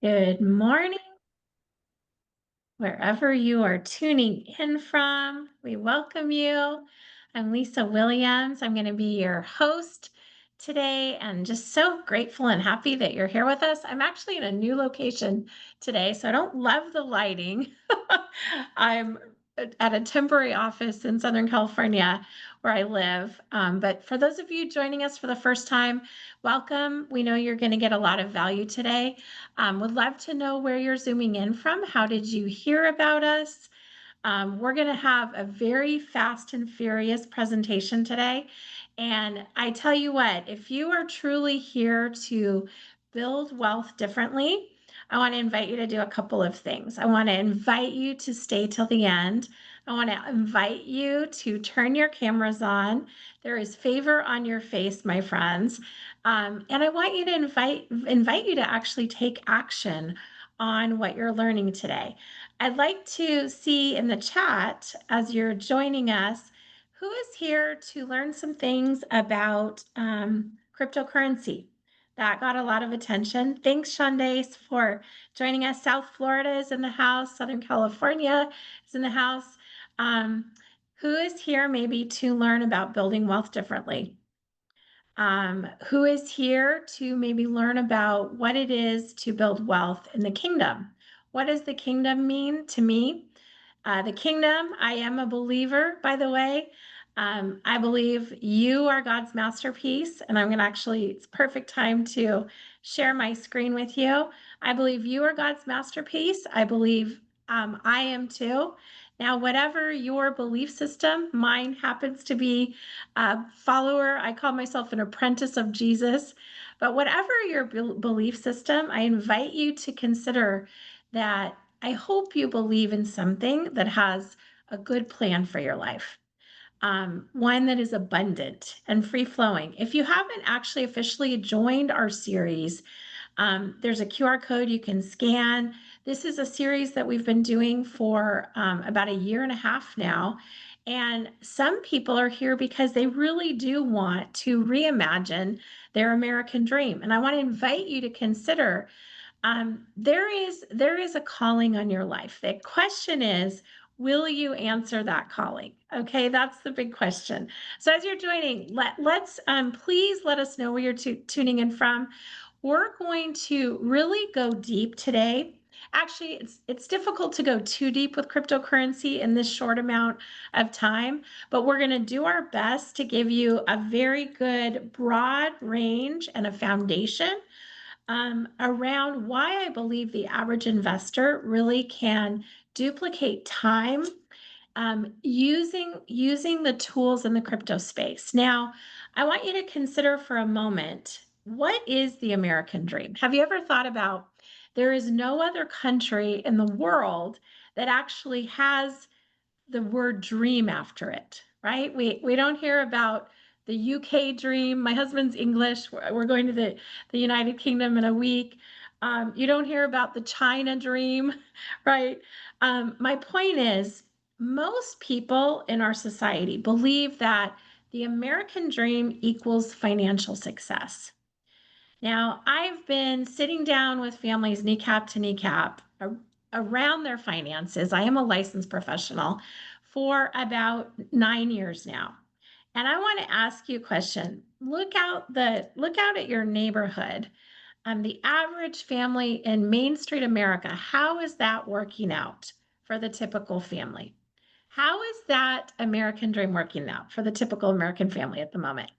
Good morning, wherever you are tuning in from. We welcome you. I'm Lisa Williams. I'm going to be your host today and just so grateful and happy that you're here with us. I'm actually in a new location today, so I don't love the lighting. I'm at a temporary office in Southern California where I live. But for those of you joining us for the first time, welcome. We know you're going to get a lot of value today. Would love to know where you're zooming in from. How did you hear about us? We're going to have a very fast and furious presentation today. And I tell you what, if you are truly here to build wealth differently, I want to invite you to do a couple of things. I want to invite you to stay till the end. I want to invite you to turn your cameras on. There is favor on your face, my friends. And I want you to invite you to actually take action on what you're learning today. I'd like to see in the chat as you're joining us, who is here to learn some things about cryptocurrency? That got a lot of attention. Thanks, Shandace, for joining us. South Florida is in the house. Southern California is in the house. Who is here maybe to learn about building wealth differently? Who is here to maybe learn about what it is to build wealth in the kingdom? What does the kingdom mean to me? The kingdom, I am a believer, by the way. I believe you are God's masterpiece, and I'm going to it's perfect time to share my screen with you. I believe you are God's masterpiece. I believe I am too. Now, whatever your belief system, mine happens to be a follower. I call myself an apprentice of Jesus. But whatever your belief system, I invite you to consider that I hope you believe in something that has a good plan for your life, one that is abundant and free flowing. If you haven't actually officially joined our series, there's a QR code you can scan. This is a series that we've been doing for about a year and a half now. And some people are here because they really do want to reimagine their American dream. And I want to invite you to consider there is a calling on your life. The question is, will you answer that calling? Okay, that's the big question. So as you're joining, let's please let us know where you're tuning in from. We're going to really go deep today. Actually, it's difficult to go too deep with cryptocurrency in this short amount of time, but we're going to do our best to give you a very good broad range and a foundation around why I believe the average investor really can duplicate time using the tools in the crypto space. Now, I want you to consider for a moment, what is the American dream? Have you ever thought about there is no other country in the world that actually has the word dream after it, right? We don't hear about the UK dream. My husband's English. We're going to the United Kingdom in a week. You don't hear about the China dream, right? My point is, most people in our society believe that the American dream equals financial success. Now, I've been sitting down with families kneecap to kneecap around their finances. I am a licensed professional for about 9 years now. And I want to ask you a question. Look out at your neighborhood. The average family in Main Street America, how is that working out for the typical family? How is that American dream working out for the typical American family at the moment?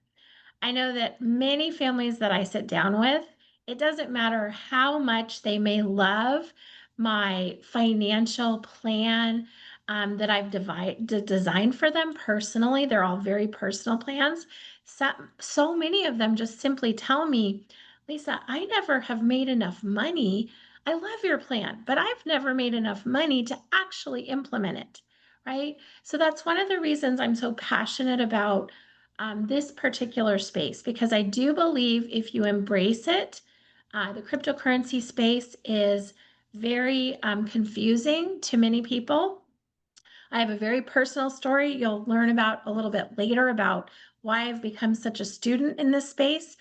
I know that many families that I sit down with, it doesn't matter how much they may love my financial plan that I've designed for them personally. They're all very personal plans. So many of them just simply tell me, Lisa, I never have made enough money. I love your plan, but I've never made enough money to actually implement it. Right. So that's one of the reasons I'm so passionate about this particular space, because I do believe if you embrace it, the cryptocurrency space is very confusing to many people. I have a very personal story you'll learn about a little bit later about why I've become such a student in this space.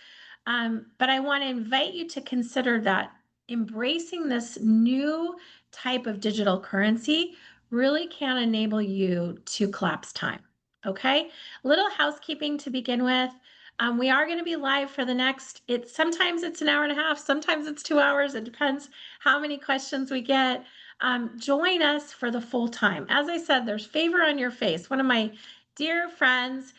But I want to invite you to consider that embracing this new type of digital currency really can enable you to collapse time. Okay. Little housekeeping to begin with. We are going to be live for the next, it's sometimes it's an hour and a half, sometimes it's 2 hours. It depends how many questions we get. Join us for the full time. As I said, there's favor on your face. One of my dear friends,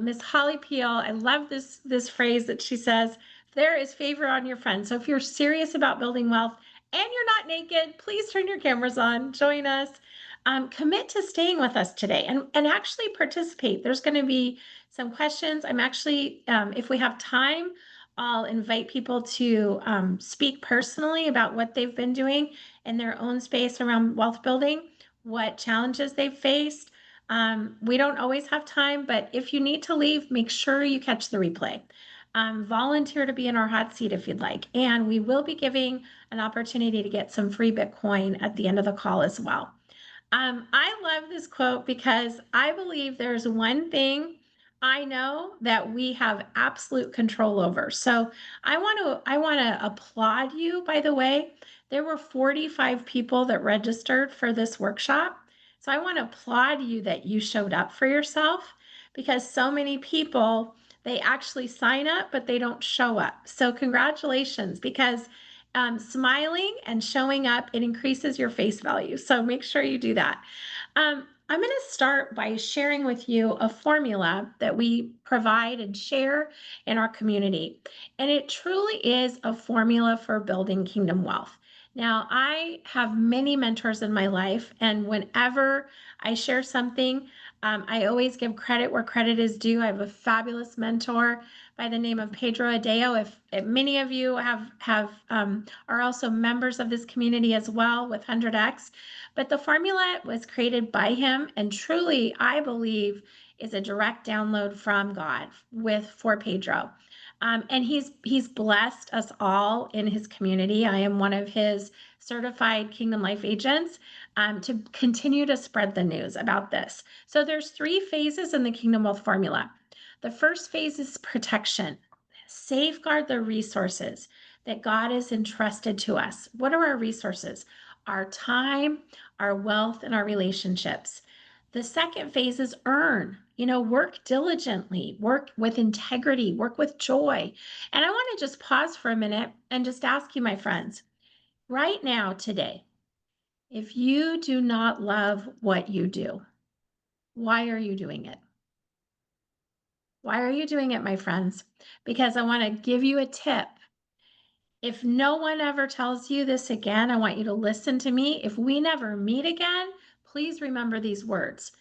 Miss Holly Peel, I love this phrase that she says, there is favor on your friend. So if you're serious about building wealth and you're not naked, please turn your cameras on, join us. Commit to staying with us today and actually participate. There's going to be some questions. I'm actually, if we have time, I'll invite people to speak personally about what they've been doing in their own space around wealth building, what challenges they've faced. We don't always have time, but if you need to leave, make sure you catch the replay. Volunteer to be in our hot seat if you'd like. And we will be giving an opportunity to get some free Bitcoin at the end of the call as well. I love this quote because I believe there's one thing I know that we have absolute control over. So I want to applaud you, by the way. There were 45 people that registered for this workshop. So I want to applaud you that you showed up for yourself because so many people they actually sign up, but they don't show up. So congratulations, because smiling and showing up, it increases your face value. So make sure you do that. I'm going to start by sharing with you a formula that we provide and share in our community. And it truly is a formula for building kingdom wealth. Now, I have many mentors in my life, and whenever I share something, I always give credit where credit is due. I have a fabulous mentor by the name of Pedro Adeo. If many of you are also members of this community as well with 100X, but the formula was created by him, and truly, I believe, is a direct download from God for Pedro. And he's blessed us all in his community. I am one of his certified Kingdom Life agents to continue to spread the news about this. So there's 3 phases in the Kingdom Wealth formula. The first phase is protection. Safeguard the resources that God has entrusted to us. What are our resources? Our time, our wealth, and our relationships. The second phase is earn. Work diligently, work with integrity, work with joy. And I want to just pause for a minute and just ask you, my friends, right now, today, if you do not love what you do, why are you doing it? Why are you doing it, my friends? Because I want to give you a tip. If no one ever tells you this again, I want you to listen to me. If we never meet again, please remember these words.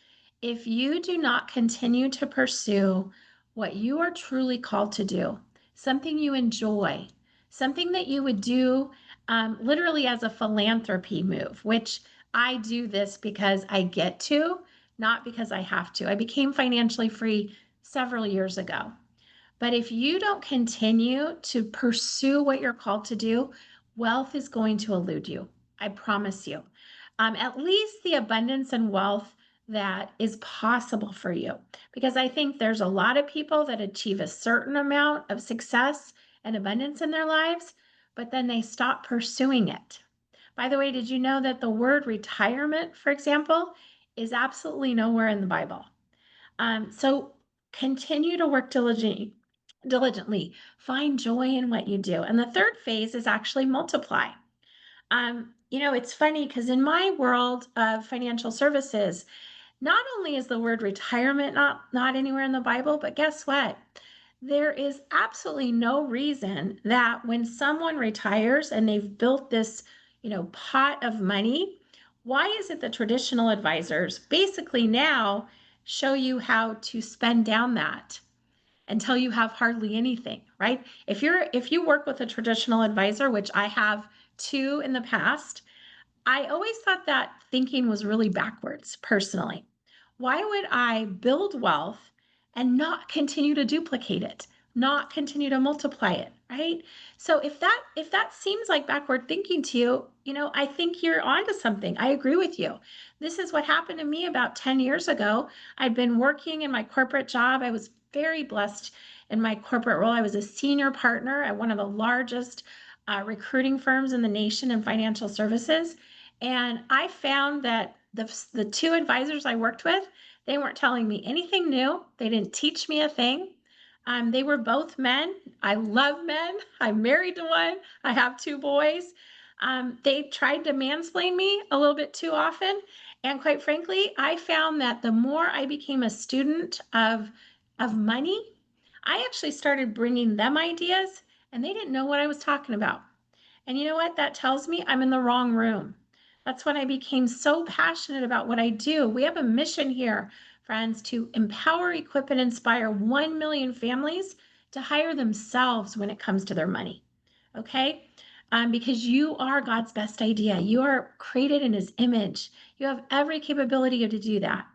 If you do not continue to pursue what you are truly called to do, something you enjoy, something that you would do literally as a philanthropy move, which I do this because I get to, not because I have to. I became financially free several years ago. But if you don't continue to pursue what you're called to do, wealth is going to elude you. I promise you. At least the abundance and wealth that is possible for you. Because I think there's a lot of people that achieve a certain amount of success and abundance in their lives, but then they stop pursuing it. By the way, did you know that the word retirement, for example, is absolutely nowhere in the Bible? So continue to work diligently, find joy in what you do. And the third phase is actually multiply. It's funny because in my world of financial services, not only is the word retirement not anywhere in the Bible, but guess what? There is absolutely no reason that when someone retires and they've built this, pot of money, why is it the traditional advisors basically now show you how to spend down that until you have hardly anything, right? If you work with a traditional advisor, which I have 2 in the past, I always thought that thinking was really backwards personally. Why would I build wealth and not continue to duplicate it, not continue to multiply it, right? So if that seems like backward thinking to you, I think you're onto something. I agree with you. This is what happened to me about 10 years ago. I'd been working in my corporate job. I was very blessed in my corporate role. I was a senior partner at one of the largest recruiting firms in the nation in financial services. And I found that the two advisors I worked with, they weren't telling me anything new. They didn't teach me a thing. They were both men. I love men. I'm married to one. I have two boys. They tried to mansplain me a little bit too often. And quite frankly, I found that the more I became a student of money, I actually started bringing them ideas and they didn't know what I was talking about. And you know what? That tells me I'm in the wrong room. That's when I became so passionate about what I do. We have a mission here, friends, to empower, equip, and inspire 1 million families to hire themselves when it comes to their money. Okay? Because you are God's best idea. You are created in his image. You have every capability to do that.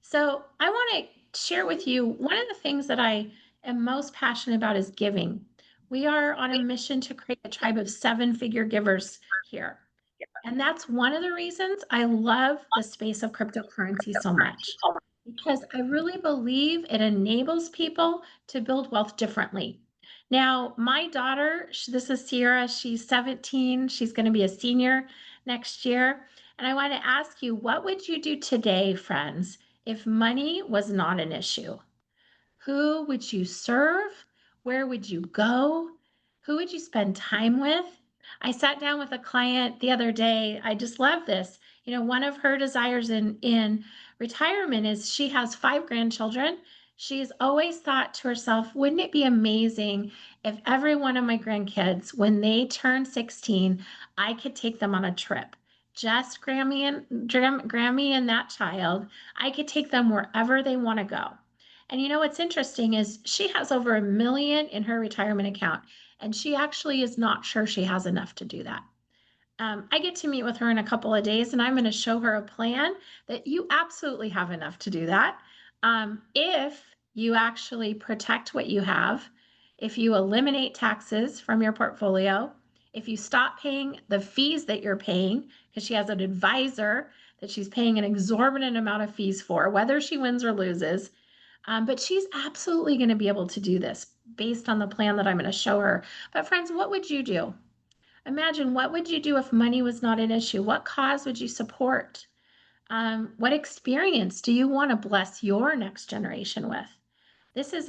So I want to share with you one of the things that I am most passionate about is giving. We are on a mission to create a tribe of seven-figure givers here. And that's one of the reasons I love the space of cryptocurrency so much, because I really believe it enables people to build wealth differently. Now, my daughter, this is Sierra, she's 17, she's going to be a senior next year. And I want to ask you, what would you do today, friends, if money was not an issue? Who would you serve? Where would you go? Who would you spend time with? I sat down with a client the other day. I just love this. You know, one of her desires in retirement is she has 5 grandchildren. She's always thought to herself, wouldn't it be amazing if every one of my grandkids, when they turn 16, I could take them on a trip? Just Grammy and that child, I could take them wherever they want to go. And you know what's interesting is she has over 1 million in her retirement account, and she actually is not sure she has enough to do that. I get to meet with her in a couple of days, and I'm going to show her a plan that you absolutely have enough to do that. If you actually protect what you have, if you eliminate taxes from your portfolio, if you stop paying the fees that you're paying, because she has an advisor that she's paying an exorbitant amount of fees for, whether she wins or loses, but she's absolutely going to be able to do this based on the plan that I'm going to show her. But friends, what would you do? Imagine, what would you do if money was not an issue? What cause would you support? What experience do you want to bless your next generation with? This is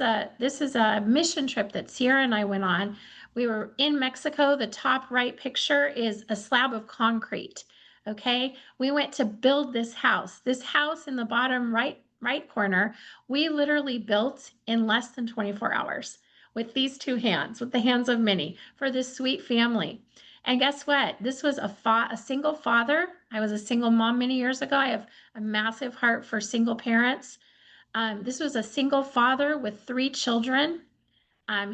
a mission trip that Sierra and I went on. We were in Mexico. The top right picture is a slab of concrete. Okay, we went to build this house. This house in the bottom right corner, we literally built in less than 24 hours with these two hands, with the hands of many, for this sweet family. And guess what? This was a single father. I was a single mom many years ago. I have a massive heart for single parents. This was a single father with 3 children.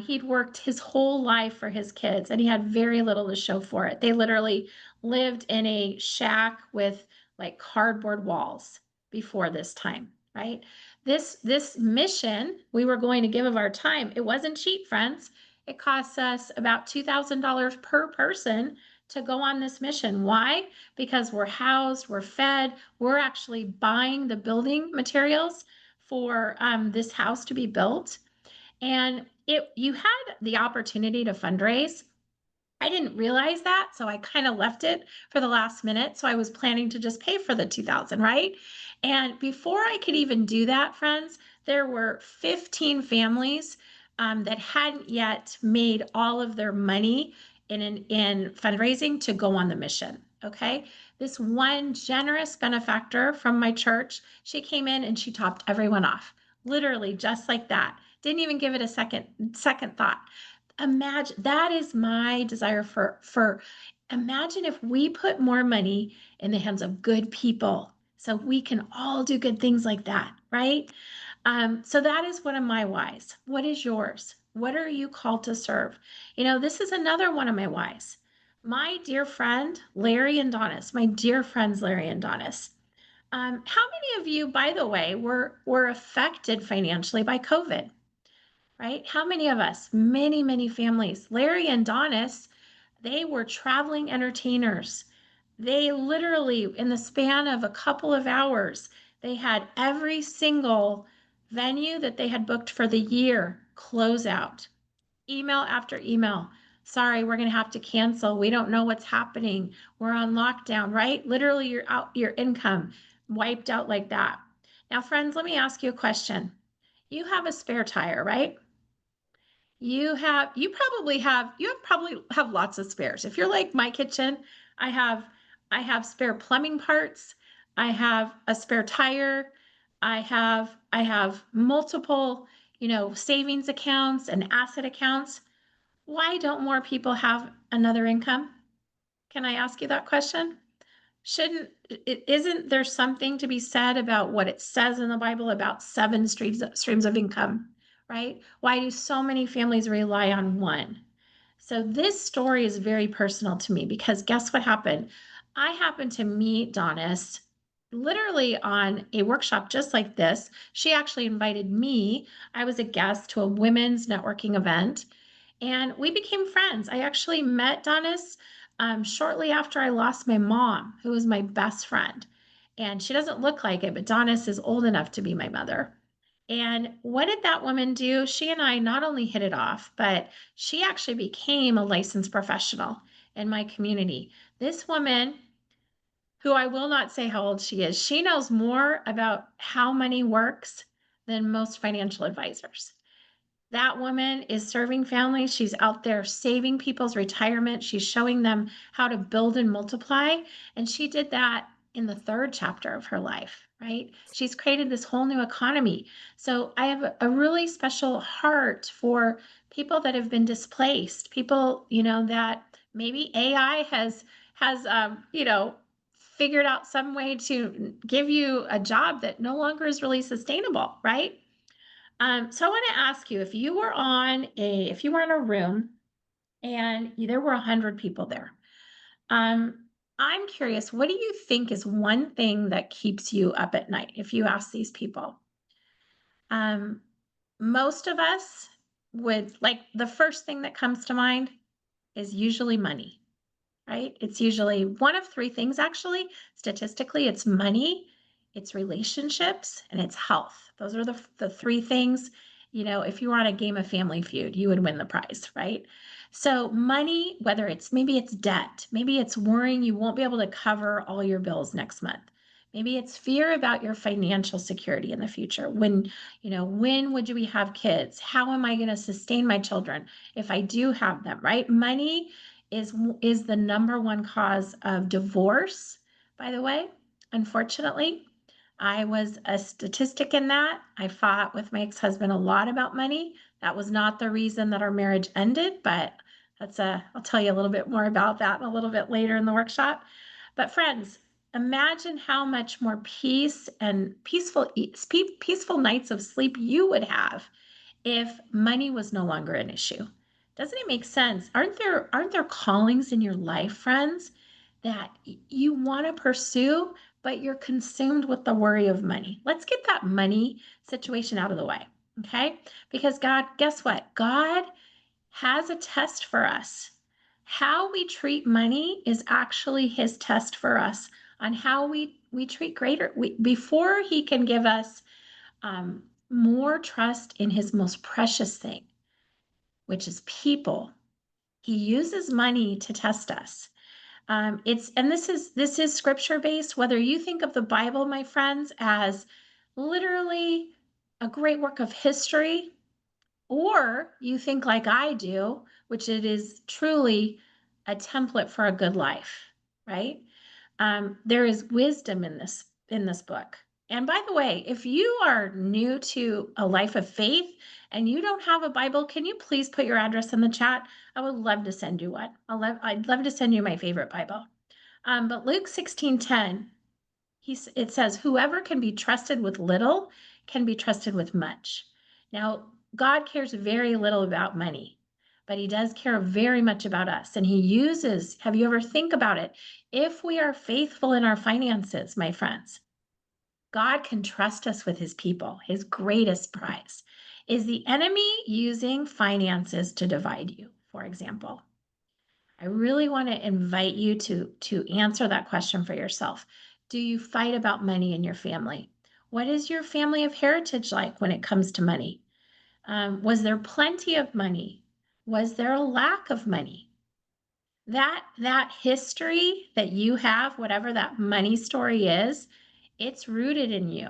He'd worked his whole life for his kids and he had very little to show for it. They literally lived in a shack with like cardboard walls before this time, right? This mission we were going to give of our time, it wasn't cheap, friends. It costs us about $2,000 per person to go on this mission. Why? Because we're housed, we're fed, we're actually buying the building materials for this house to be built. And you had the opportunity to fundraise. I didn't realize that, so I kind of left it for the last minute. So I was planning to just pay for the 2000, right? And before I could even do that, friends, there were 15 families that hadn't yet made all of their money in fundraising to go on the mission. Okay, this one generous benefactor from my church, she came in and she topped everyone off, literally just like that. Didn't even give it a second thought. Imagine, that is my desire for imagine if we put more money in the hands of good people so we can all do good things like that, right? So that is one of my whys. What is yours? What are you called to serve? You know, this is another one of my whys. My dear friend Larry and Donis, my dear friends Larry and Donis. How many of you, by the way, were affected financially by COVID? Right? How many of us? Many, many families. Larry and Donis, they were traveling entertainers. They literally, in the span of a couple of hours, they had every single venue that they had booked for the year close out. Email after email. Sorry, we're going to have to cancel. We don't know what's happening. We're on lockdown, right? Literally, you're out, your income wiped out like that. Now, friends, let me ask you a question. You have a spare tire, right? You probably have lots of spares. If you're like my kitchen, I have I have spare plumbing parts, I have a spare tire, I have multiple, savings accounts and asset accounts. Why don't more people have another income? Can I ask you that question? Shouldn't it isn't there something to be said about what it says in the Bible about seven streams of income, right? Why do so many families rely on one? So this story is very personal to me because guess what happened? I happened to meet Donis literally on a workshop just like this. She actually invited me. I was a guest to a women's networking event and we became friends. I actually met Donis shortly after I lost my mom, who was my best friend. And she doesn't look like it, but Donis is old enough to be my mother. And what did that woman do? She and I not only hit it off, but she actually became a licensed professional in my community. This woman, who I will not say how old she is, she knows more about how money works than most financial advisors. That woman is serving families. She's out there saving people's retirement. She's showing them how to build and multiply. And she did that in the third chapter of her life, right? She's created this whole new economy. So I have a really special heart for people that have been displaced, people, that maybe AI has figured out some way to give you a job that no longer is really sustainable, right? So I want to ask you if you were in a room and there were 100 people there. Um, I'm curious, what do you think is one thing that keeps you up at night? If you ask these people, um, most of us would like the first thing that comes to mind is usually money, right? It's usually one of three things, actually. Statistically, it's money, it's relationships, and it's health. Those are the three things. If you were on a game of Family Feud, you would win the prize, right? So, money, whether maybe it's debt, maybe it's worrying you won't be able to cover all your bills next month. Maybe it's fear about your financial security in the future. When would we have kids? How am I going to sustain my children if I do have them, right? Money is the number one cause of divorce, by the way. Unfortunately, I was a statistic in that. I fought with my ex-husband a lot about money. That was not the reason that our marriage ended, but I'll tell you a little bit more about that a little bit later in the workshop. But friends, imagine how much more peace and peaceful nights of sleep you would have if money was no longer an issue. Doesn't it make sense? Aren't there callings in your life, friends, that you want to pursue, but you're consumed with the worry of money? Let's get that money situation out of the way, okay? Because guess what? God has a test for us. How we treat money is actually his test for us on how we treat before he can give us more trust in his most precious thing, which is people. He uses money to test us. This is scripture based. Whether you think of the Bible, my friends, as literally a great work of history, or you think like I do, which it is truly a template for a good life, right? There is wisdom in this book. And by the way, if you are new to a life of faith and you don't have a Bible, can you please put your address in the chat? I would love to send you one. I'd love to send you my favorite Bible. But Luke 16:10, it says, "Whoever can be trusted with little can be trusted with much." Now, God cares very little about money, but he does care very much about us. And have you ever think about it? If we are faithful in our finances, my friends, God can trust us with his people. His greatest prize. Is the enemy using finances to divide you, for example? I really want to invite you to answer that question for yourself. Do you fight about money in your family? What is your family of heritage like when it comes to money? Was there plenty of money? Was there a lack of money? that history that you have, whatever that money story is, it's rooted in you,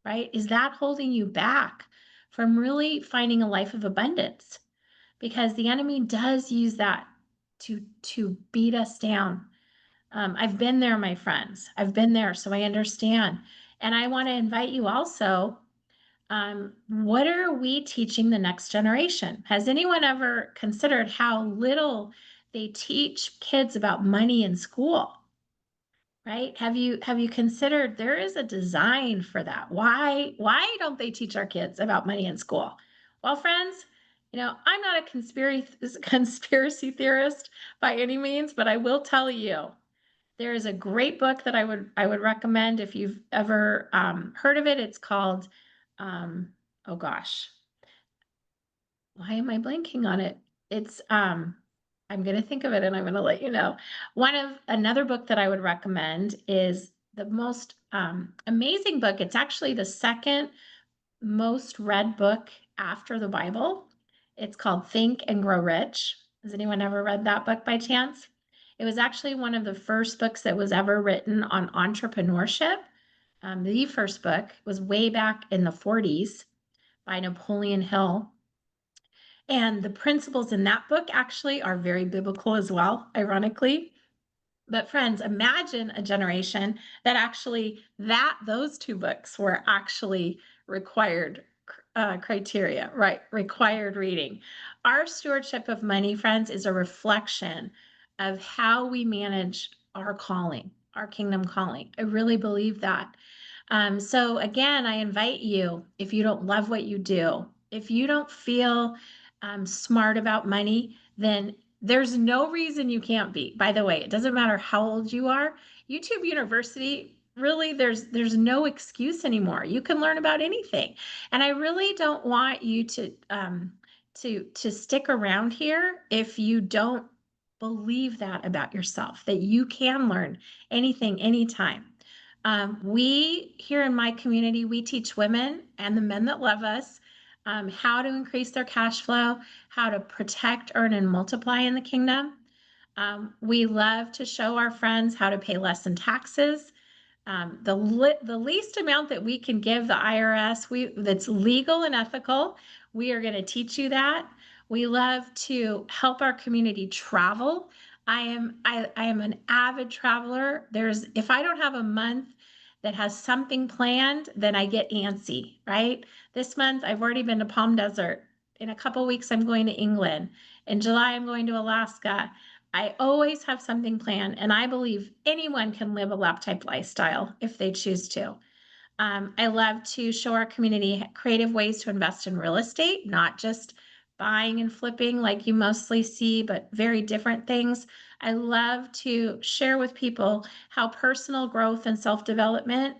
right? Is that holding you back from really finding a life of abundance? Because the enemy does use that to beat us down. I've been there, my friends. I've been there, so I understand. And I want to invite you also. What are we teaching the next generation? Has anyone ever considered how little they teach kids about money in school? Right? Have you considered there is a design for that? Why don't they teach our kids about money in school? Well, friends, I'm not a conspiracy theorist by any means, but I will tell you there is a great book that I would recommend if you've ever heard of it. It's called oh gosh, why am I blanking on it? It's I'm gonna think of it and I'm gonna let you know. Another book that I would recommend is the most amazing book. It's actually the second most read book after the Bible. It's called Think and Grow Rich. Has anyone ever read that book by chance? It was actually one of the first books that was ever written on entrepreneurship. The first book was way back in the 40s by Napoleon Hill. And the principles in that book actually are very biblical as well, ironically. But friends, imagine a generation that actually those two books were actually required criteria, right? Required reading. Our stewardship of money, friends, is a reflection of how we manage our calling, our kingdom calling. I really believe that. So again, I invite you, if you don't love what you do, if you don't feel smart about money, then there's no reason you can't be. By the way, it doesn't matter how old you are. YouTube University, really, there's no excuse anymore. You can learn about anything. And I really don't want you to stick around here if you don't believe that about yourself, that you can learn anything anytime. We here in my community, we teach women and the men that love us how to increase their cash flow, how to protect, earn, and multiply in the kingdom. We love to show our friends how to pay less in taxes. The least amount that we can give the IRS, that's legal and ethical, we are going to teach you that. We love to help our community travel. I am an avid traveler. If I don't have a month that has something planned, then I get antsy, right? This month I've already been to Palm Desert. In a couple weeks I'm going to England. In July I'm going to Alaska. I always have something planned, and I believe anyone can live a lap type lifestyle if they choose to. I love to show our community creative ways to invest in real estate, not just buying and flipping like you mostly see, but very different things. I love to share with people how personal growth and self-development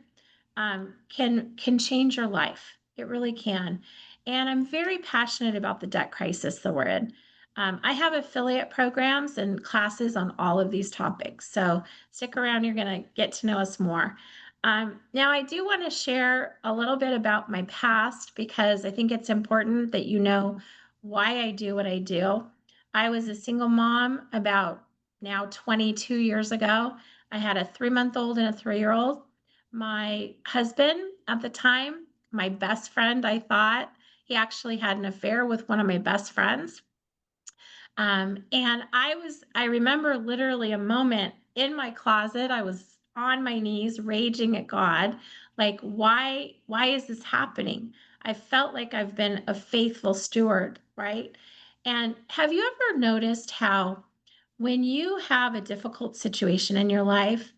can change your life. It really can. And I'm very passionate about the debt crisis that we're in. I have affiliate programs and classes on all of these topics. So stick around, you're going to get to know us more. Now, I do want to share a little bit about my past because I think it's important that you know why I do what I do. I was a single mom about now 22 years ago. I had a 3-month-old and a 3-year-old. My husband at the time, my best friend, I thought, he actually had an affair with one of my best friends. And I remember literally a moment in my closet, I was on my knees raging at God, like, why is this happening? I felt like I've been a faithful steward, right? And have you ever noticed how when you have a difficult situation in your life,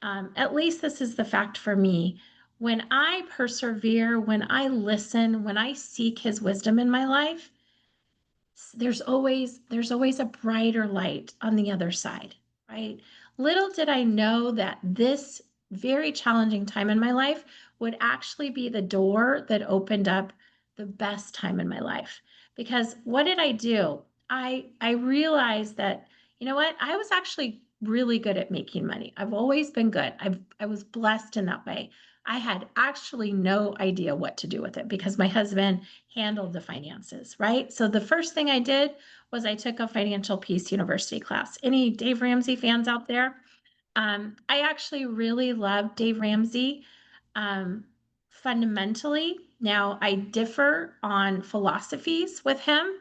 at least this is the fact for me, when I persevere, when I listen, when I seek his wisdom in my life, there's always a brighter light on the other side, right? Little did I know that this very challenging time in my life would actually be the door that opened up the best time in my life. Because what did I do? I realized that, you know what? I was actually really good at making money. I've always been good. I was blessed in that way. I had actually no idea what to do with it because my husband handled the finances, right? So the first thing I did was I took a financial peace university class. Any Dave Ramsey fans out there? I actually really love Dave Ramsey. Um, Fundamentally, now I differ on philosophies with him,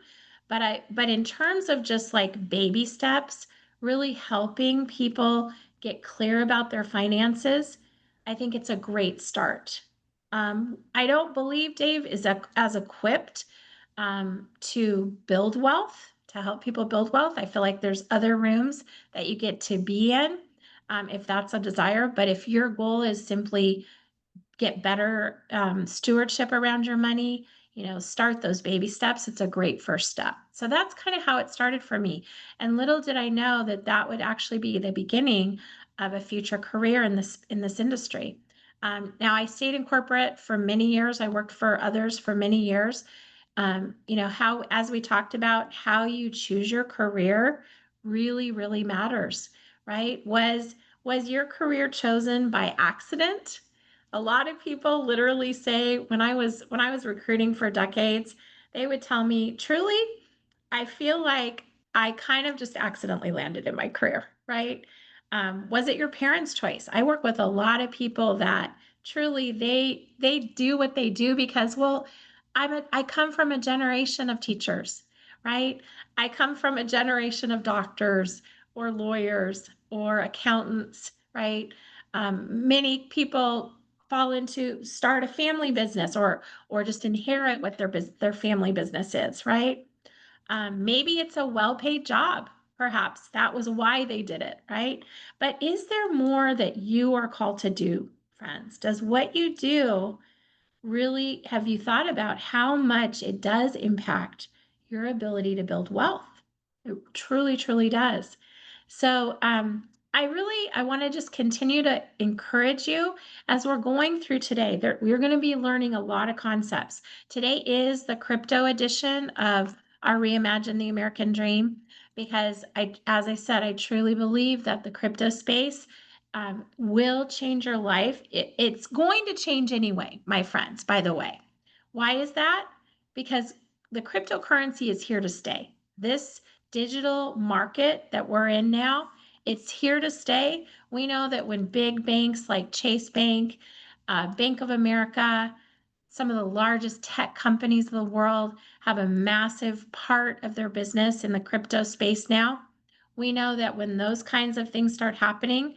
but in terms of just like baby steps, really helping people get clear about their finances, I think it's a great start. I don't believe Dave is as equipped to build wealth, to help people build wealth. I feel like there's other rooms that you get to be in if that's a desire. But if your goal is simply get better stewardship around your money, start those baby steps. It's a great first step. So that's kind of how it started for me. And little did I know that that would actually be the beginning of a future career in this industry. Now I stayed in corporate for many years. I worked for others for many years. How, as we talked about, how you choose your career really, really matters, right? Was your career chosen by accident? A lot of people literally say when I was recruiting for decades, they would tell me, truly, I feel like I kind of just accidentally landed in my career, right? Was it your parents' choice? I work with a lot of people that truly they do what they do because, well, I come from a generation of teachers, right? I come from a generation of doctors or lawyers or accountants, right? Many people fall into start a family business or just inherit what their family business is, right? Maybe it's a well-paid job. Perhaps that was why they did it, right? But is there more that you are called to do, friends? Does what you do really, have you thought about how much it does impact your ability to build wealth? It truly, truly does. So, I want to just continue to encourage you as we're going through today. We're going to be learning a lot of concepts. Today is the crypto edition of our Reimagine the American Dream because as I said, I truly believe that the crypto space will change your life. It's going to change anyway, my friends, by the way. Why is that? Because the cryptocurrency is here to stay. This digital market that we're in now, it's here to stay. We know that when big banks like Chase Bank, Bank of America, some of the largest tech companies in the world have a massive part of their business in the crypto space now. We know that when those kinds of things start happening,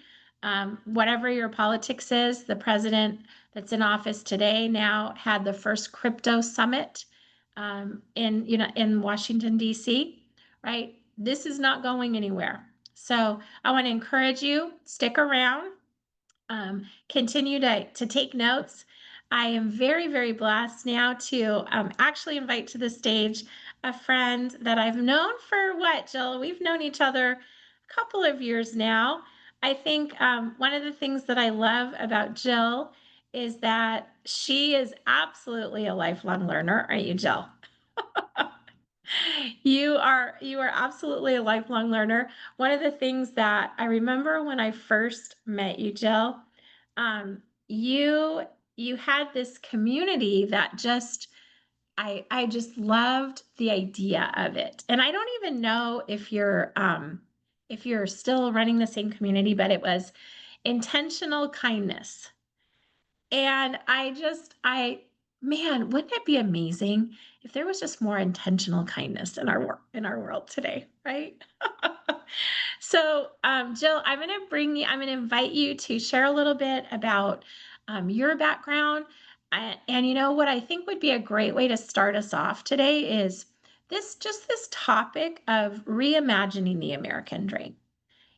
whatever your politics is, the president that's in office today now had the first crypto summit in Washington D.C. Right? This is not going anywhere. So I want to encourage you, stick around, continue to take notes. I am very, very blessed now to actually invite to the stage a friend that I've known for what, Jill? We've known each other a couple of years now. I think one of the things that I love about Jill is that she is absolutely a lifelong learner, aren't you, Jill? You are absolutely a lifelong learner. One of the things that I remember when I first met you, Jill, um, you you had this community that just I just loved the idea of it. And I don't even know if you're still running the same community, but it was intentional kindness. And man, wouldn't it be amazing if there was just more intentional kindness in our world today, right? So, Jill, I'm going to invite you to share a little bit about your background. And you know what I think would be a great way to start us off today is this topic of reimagining the American dream.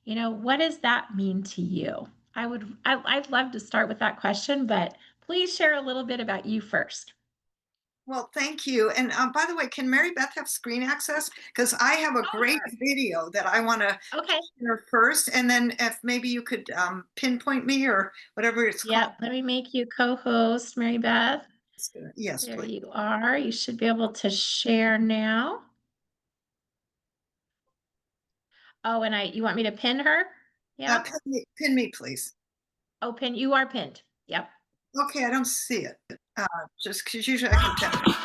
What does that mean to you? I'd love to start with that question, but please share a little bit about you first. Well, thank you. And by the way, can Mary Beth have screen access? Because I have a Oh, great sure. video that I want to Okay. share first, and then if maybe you could pinpoint me or whatever it's called. Yep. Let me make you co-host, Mary Beth. Yes, There please. you are. You should be able to share now. Oh, and you want me to pin her? Yeah. Pin me, please. Oh, you are pinned. Yep. Okay, I don't see it. Just because usually I can tap.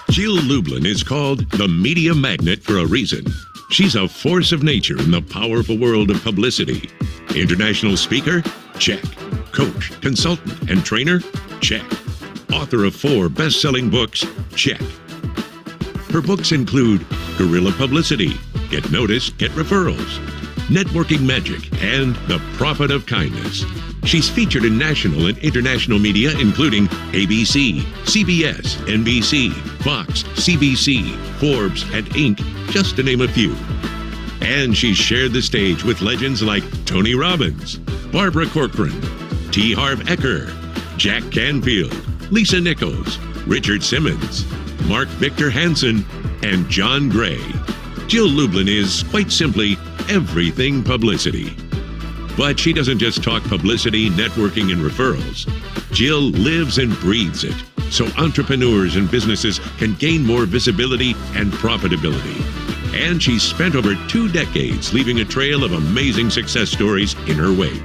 Jill Lublin is called the media magnet for a reason. She's a force of nature in the powerful world of publicity. International speaker? Check. Coach, consultant, and trainer? Check. Author of 4 best-selling books? Check. Her books include Guerrilla Publicity, Get Noticed, Get Referrals, Networking Magic, and The Profit of Kindness. She's featured in national and international media, including ABC, CBS, NBC, Fox, CBC, Forbes, and Inc., just to name a few. And she's shared the stage with legends like Tony Robbins, Barbara Corcoran, T. Harv Eker, Jack Canfield, Lisa Nichols, Richard Simmons, Mark Victor Hansen, and John Gray. Jill Lublin is, quite simply, everything publicity. But she doesn't just talk publicity, networking, and referrals. Jill lives and breathes it, so entrepreneurs and businesses can gain more visibility and profitability. And she's spent over 2 decades leaving a trail of amazing success stories in her wake.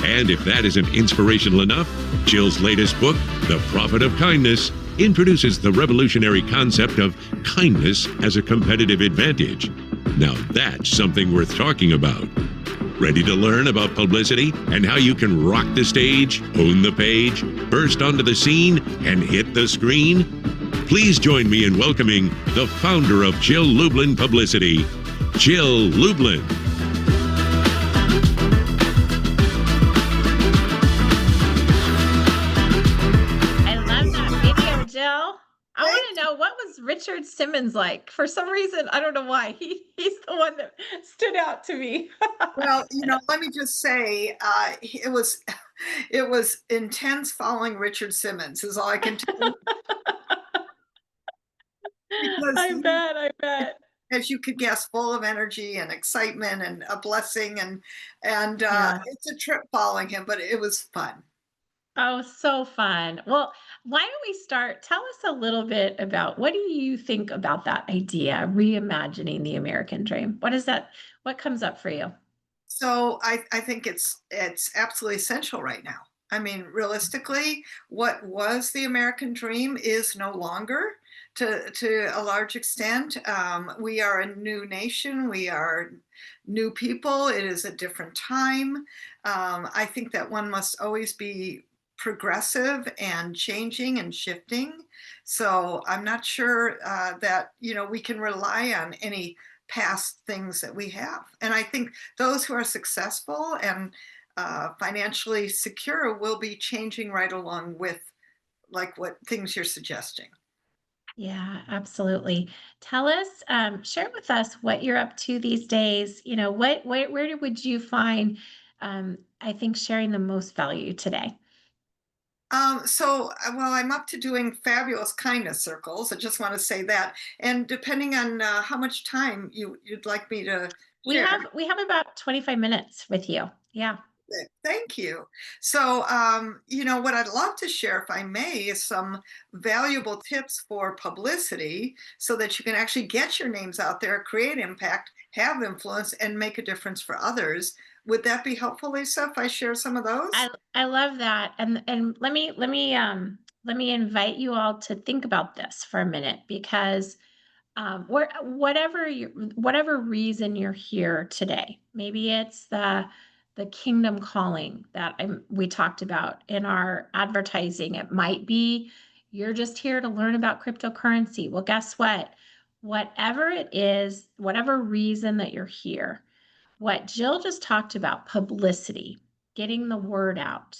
And if that isn't inspirational enough, Jill's latest book, The Profit of Kindness, introduces the revolutionary concept of kindness as a competitive advantage. Now that's something worth talking about. Ready to learn about publicity and how you can rock the stage, own the page, burst onto the scene, and hit the screen? Please join me in welcoming the founder of Jill Lublin Publicity, Jill Lublin. I love that video, Jill. I want Thank to know, what was Richard Simmons like? For some reason, I don't know why. He's the one that stood out to me. Well, let me just say, it was it was intense following Richard Simmons, is all I can tell you, because I bet, I bet. as you could guess, full of energy and excitement and a blessing, and Yeah. it's a trip following him, but it was fun. Oh, so fun. Well, why don't we start? Tell us a little bit about, what do you think about that idea, reimagining the American dream? What is that? What comes up for you? So I think it's absolutely essential right now. I mean, realistically, what was the American dream is no longer, to a large extent. We are a new nation. We are new people. It is a different time. I think that one must always be progressive and changing and shifting. So I'm not sure that we can rely on any past things that we have. And I think those who are successful and financially secure will be changing right along with, like, what things you're suggesting. Yeah, absolutely. Tell us, share with us what you're up to these days. Where would you find, I think, sharing the most value today? Well, I'm up to doing fabulous kindness circles. I just want to say that. And depending on how much time you'd like me to We share. have we have about 25 minutes with you. Yeah. Thank you. So, what I'd love to share, if I may, is some valuable tips for publicity so that you can actually get your names out there, create impact, have influence, and make a difference for others. Would that be helpful, Lisa, if I share some of those? I love that. And let me invite you all to think about this for a minute, because whatever reason you're here today, maybe it's the kingdom calling that we talked about in our advertising. It might be you're just here to learn about cryptocurrency. Well, guess what? Whatever it is, whatever reason that you're here, what Jill just talked about, publicity, getting the word out,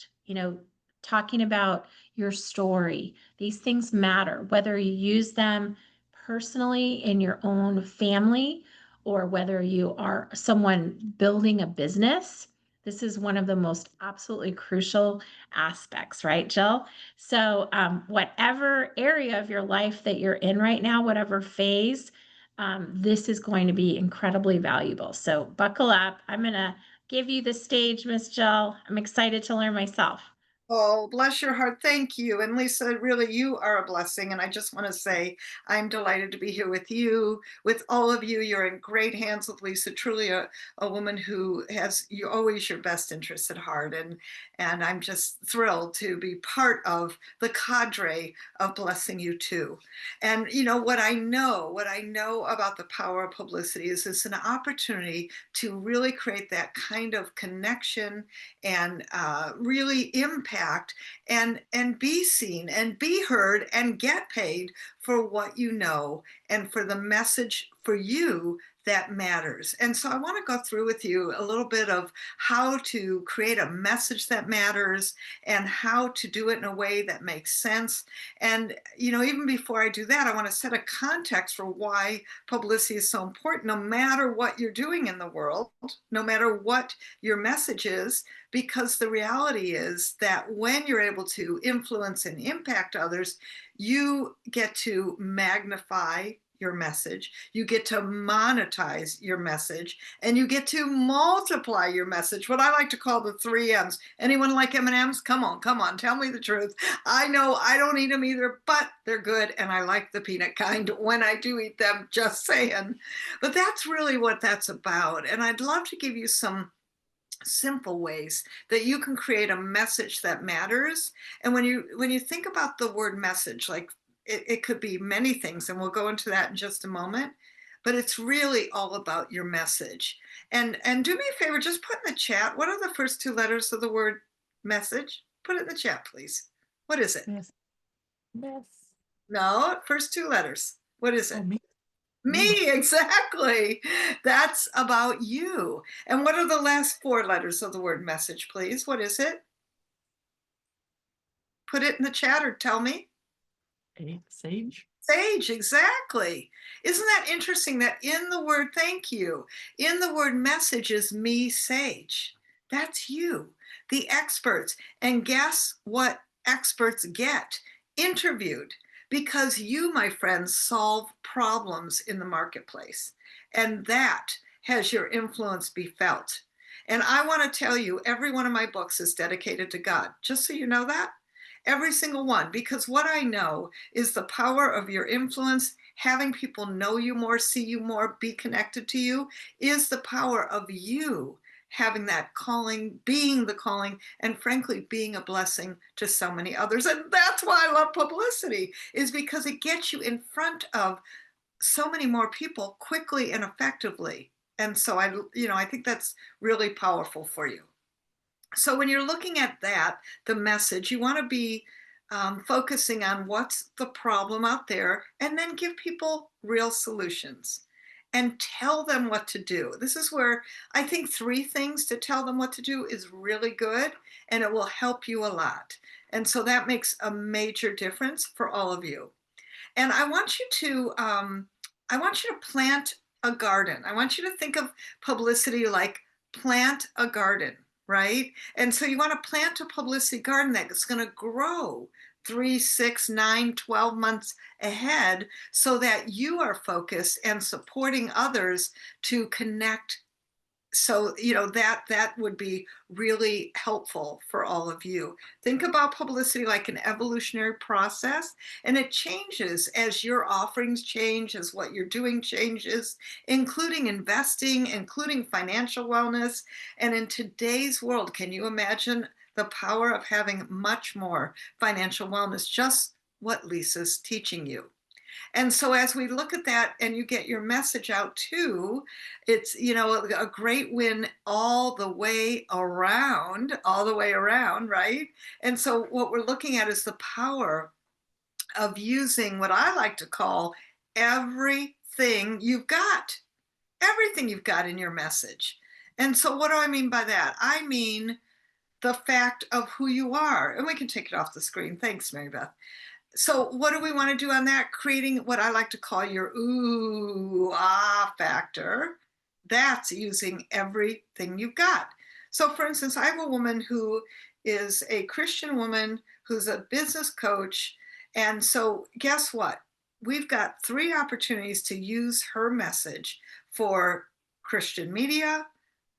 talking about your story, these things matter, whether you use them personally in your own family or whether you are someone building a business. This is one of the most absolutely crucial aspects, right, Jill? So, whatever area of your life that you're in right now, whatever phase, this is going to be incredibly valuable. So buckle up. I'm going to give you the stage, Miss Jill. I'm excited to learn myself. Oh, bless your heart. Thank you. And Lisa, really, you are a blessing. And I just want to say, I'm delighted to be here with you, with all of you. You're in great hands with Lisa, truly a woman who has you always your best interests at heart. And I'm just thrilled to be part of the cadre of blessing you too. And you know what I know about the power of publicity is it's an opportunity to really create that kind of connection and really impact and be seen and be heard and get paid for what you know and for the message for you that matters. And so I want to go through with you a little bit of how to create a message that matters and how to do it in a way that makes sense. And you know, even before I do that, I want to set a context for why publicity is so important, no matter what you're doing in the world, no matter what your message is, because the reality is that when you're able to influence and impact others, you get to magnify your message, you get to monetize your message, and you get to multiply your message, what I like to call the 3 M's. Anyone like M&Ms? Come on, tell me the truth. I know I don't eat them either, but they're good, and I like the peanut kind when I do eat them, just saying. But that's really what that's about, and I'd love to give you some simple ways that you can create a message that matters. And when you think about the word message, like it could be many things, and we'll go into that in just a moment, but it's really all about your message. And do me a favor, just put in the chat, what are the first 2 letters of the word message? Put it in the chat, please. What is it? Yes. Yes. No, first 2 letters. What is it? Oh, me. Me, exactly. That's about you. And what are the last 4 letters of the word message, please? What is it? Put it in the chat or tell me. Sage. Sage, exactly. Isn't that interesting that in the word thank you, in the word message is me, Sage. That's you, the experts. And guess what experts get? Interviewed. Because you, my friends, solve problems in the marketplace. And that has your influence be felt. And I want to tell you, every one of my books is dedicated to God, just so you know that. Every single one, because what I know is the power of your influence, having people know you more, see you more, be connected to you, is the power of you having that calling, being the calling, and frankly, being a blessing to so many others. And that's why I love publicity, is because it gets you in front of so many more people quickly and effectively. And so I think that's really powerful for you. So when you're looking at that, the message, you want to be focusing on what's the problem out there, and then give people real solutions and tell them what to do. This is where I think 3 things to tell them what to do is really good, and it will help you a lot. And so that makes a major difference for all of you. And I want you to plant a garden. I want you to think of publicity like plant a garden, right? And so you want to plant a publicity garden that's going to grow 3, 6, 9, 12 months ahead, so that you are focused and supporting others to connect. So that would be really helpful for all of you. Think about publicity like an evolutionary process, and it changes as your offerings change, as what you're doing changes, including investing, including financial wellness. And in today's world, can you imagine the power of having much more financial wellness, just what Lisa's teaching you? And so as we look at that and you get your message out too, it's, a great win all the way around, right? And so what we're looking at is the power of using what I like to call everything you've got in your message. And so what do I mean by that? I mean the fact of who you are. And we can take it off the screen. Thanks, Mary Beth. So what do we want to do on that? Creating what I like to call your ooh, ah factor. That's using everything you've got. So for instance, I have a woman who is a Christian woman who's a business coach. And so guess what? We've got 3 opportunities to use her message for Christian media,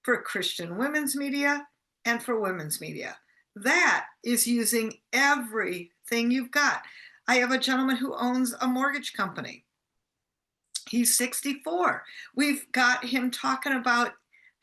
for Christian women's media, and for women's media. That is using everything you've got. I have a gentleman who owns a mortgage company. He's 64. We've got him talking about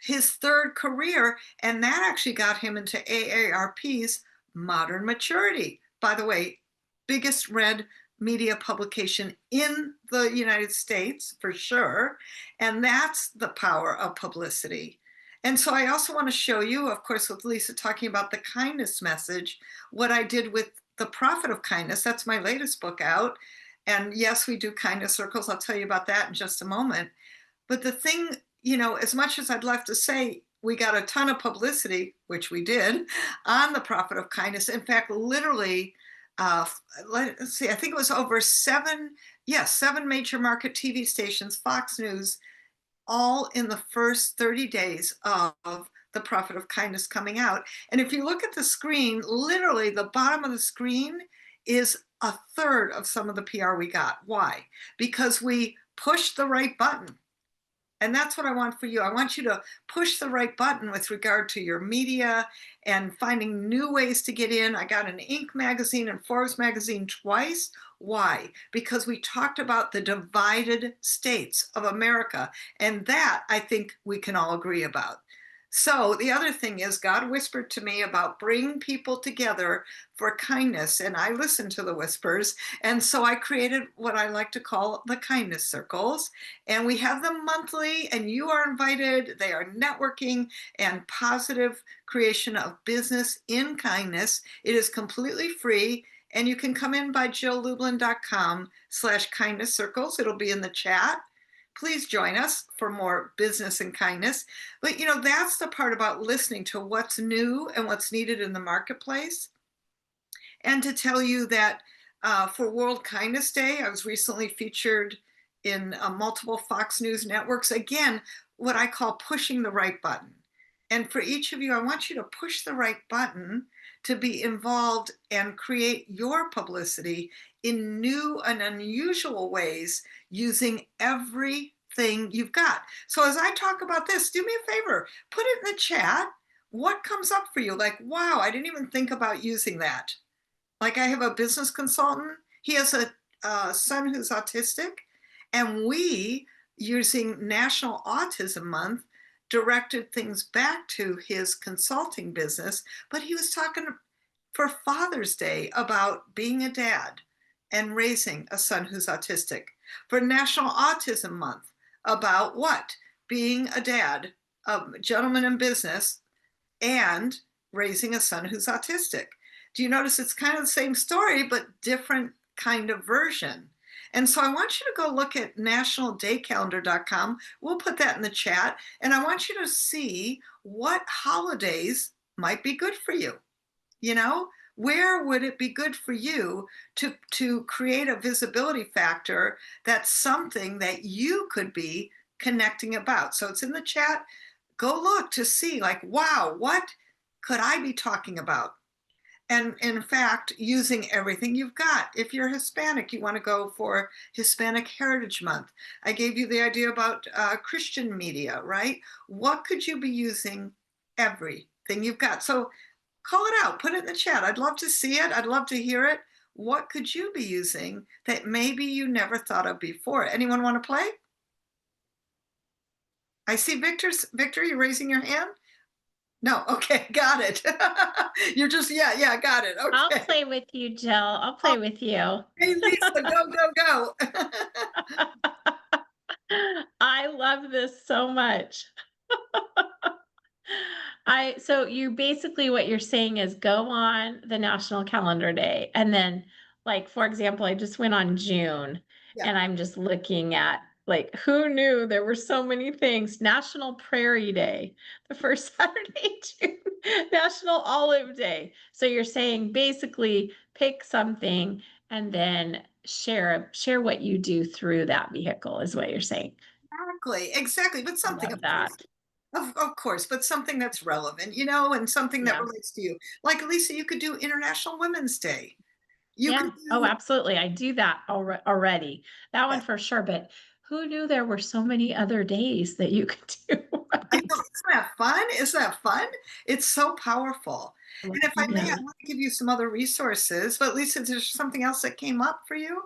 his third career, and that actually got him into AARP's Modern Maturity. By the way, biggest read media publication in the United States for sure. And that's the power of publicity. And so I also want to show you, of course, with Lisa talking about the kindness message, what I did with The Profit of Kindness. That's my latest book out. And yes, we do kindness circles. I'll tell you about that in just a moment. But the thing, as much as I'd love to say we got a ton of publicity, which we did, on The Profit of Kindness. In fact, literally, let's see, I think it was over seven major market TV stations, Fox News, all in the first 30 days of The Profit of Kindness coming out. And if you look at the screen, literally the bottom of the screen is a third of some of the PR we got. Why? Because we pushed the right button. And that's what I want for you. I want you to push the right button with regard to your media and finding new ways to get in. I got an Inc. magazine and Forbes magazine twice. Why? Because we talked about the divided states of America. And that I think we can all agree about. So the other thing is, God whispered to me about bringing people together for kindness, and I listened to the whispers. And so I created what I like to call the kindness circles. And we have them monthly, and you are invited. They are networking and positive creation of business in kindness. It is completely free. And you can come in by jilllublin.com/kindness circles. It'll be in the chat. Please join us for more business and kindness. But that's the part about listening to what's new and what's needed in the marketplace. And to tell you that for World Kindness Day, I was recently featured in multiple Fox News networks. Again, what I call pushing the right button. And for each of you, I want you to push the right button to be involved and create your publicity in new and unusual ways using everything you've got. So as I talk about this, do me a favor, put it in the chat. What comes up for you? Like, wow, I didn't even think about using that. Like, I have a business consultant. He has a son who's autistic, and we, using National Autism Month, directed things back to his consulting business. But he was talking for Father's Day about being a dad and raising a son who's autistic. For National Autism Month, about what? Being a dad, a gentleman in business, and raising a son who's autistic. Do you notice it's kind of the same story, but different kind of version? And so I want you to go look at nationaldaycalendar.com. We'll put that in the chat. And I want you to see what holidays might be good for you. Where would it be good for you to create a visibility factor that's something that you could be connecting about? So it's in the chat. Go look to see, like, wow, what could I be talking about? And in fact, using everything you've got. If you're Hispanic, you want to go for Hispanic Heritage Month. I gave you the idea about Christian media, right? What could you be using? Everything you've got. So call it out, put it in the chat. I'd love to see it. I'd love to hear it. What could you be using that maybe you never thought of before? Anyone want to play? I see Victor, you're raising your hand. No, okay, got it. You're just, yeah, got it. Okay. I'll play with you, Jill. I'll play with you. Hey, Lisa, go. I love this so much. So you basically, what you're saying is go on the National Calendar Day. And then, like, for example, I just went on June and I'm just looking at, like, who knew there were so many things? National Prairie Day, the first Saturday, June, National Olive Day. So you're saying basically pick something and then share what you do through that vehicle is what you're saying. Exactly. But something of that. Of course, but something that's relevant, and something that relates to you. Like, Lisa, you could do International Women's Day. Oh, absolutely. I do that already. That one for sure. But who knew there were so many other days that you could do? I know, isn't that fun? Isn't that fun? It's so powerful. And if I may, I Yeah. want to give you some other resources, but Lisa, is there something else that came up for you?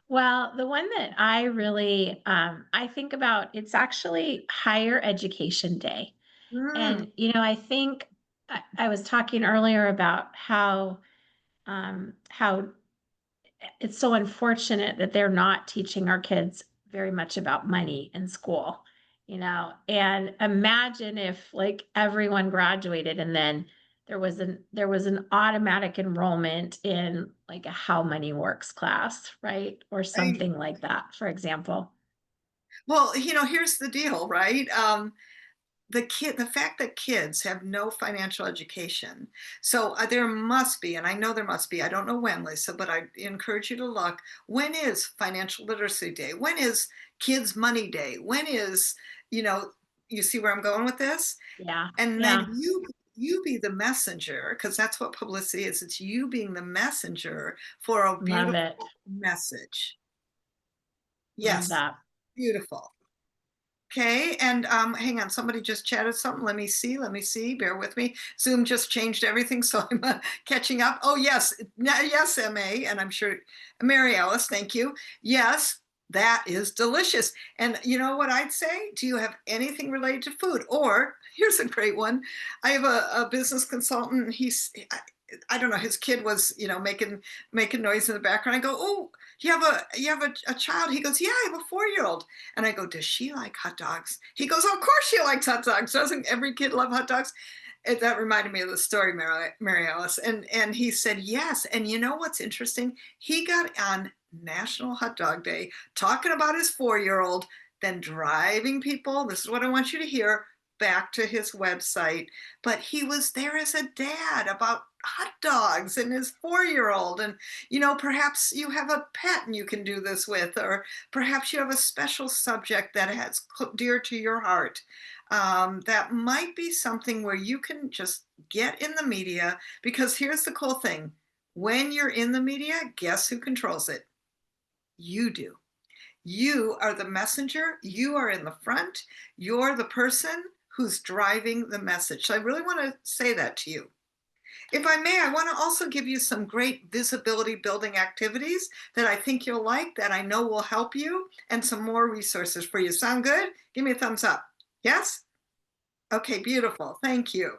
Well, the one that I really I think about, it's actually Higher Education Day. Mm, And I think I was talking earlier about how it's so unfortunate that they're not teaching our kids very much about money in school, and imagine if like everyone graduated and then there was an automatic enrollment in like a how money works class, right? Or right. something like that, for example. Well, here's the deal, right? The fact that kids have no financial education. So there must be, and I know there must be, I don't know when, Lisa, but I encourage you to look. When is Financial Literacy Day? When is Kids Money Day? When is, you know, you see where I'm going with this? Yeah. And then Yeah. you be the messenger, because that's what publicity is. It's you being the messenger for a Love beautiful it. message. Love Yes, that. beautiful. Okay, and hang on, somebody just chatted something. Let me see. Let me see. Bear with me. Zoom just changed everything, so I'm catching up. Oh yes, yes, MA, and I'm sure Mary Alice. Thank you. Yes, that is delicious. And you know what I'd say? Do you have anything related to food? Or here's a great one. I have a business consultant. And I don't know. His kid was, making noise in the background. I go, oh, you have a child. He goes, yeah, I have a 4-year-old. And I go, does she like hot dogs? He goes, oh, of course she likes hot dogs. Doesn't every kid love hot dogs? That reminded me of the story, Mary Alice. And he said, yes. And you know what's interesting? He got on National Hot Dog Day talking about his 4-year-old, then driving people. This is what I want you to hear, back to his website. But he was there as a dad about hot dogs and his 4-year-old. And, perhaps you have a pet and you can do this with, or perhaps you have a special subject that has dear to your heart. That might be something where you can just get in the media, because here's the cool thing. When you're in the media, guess who controls it? You do. You are the messenger. You are in the front. You're the person who's driving the message. So I really want to say that to you. If I may, I want to also give you some great visibility building activities that I think you'll like, that I know will help you, and some more resources for you. Sound good? Give me a thumbs up. Yes? Okay, beautiful. Thank you.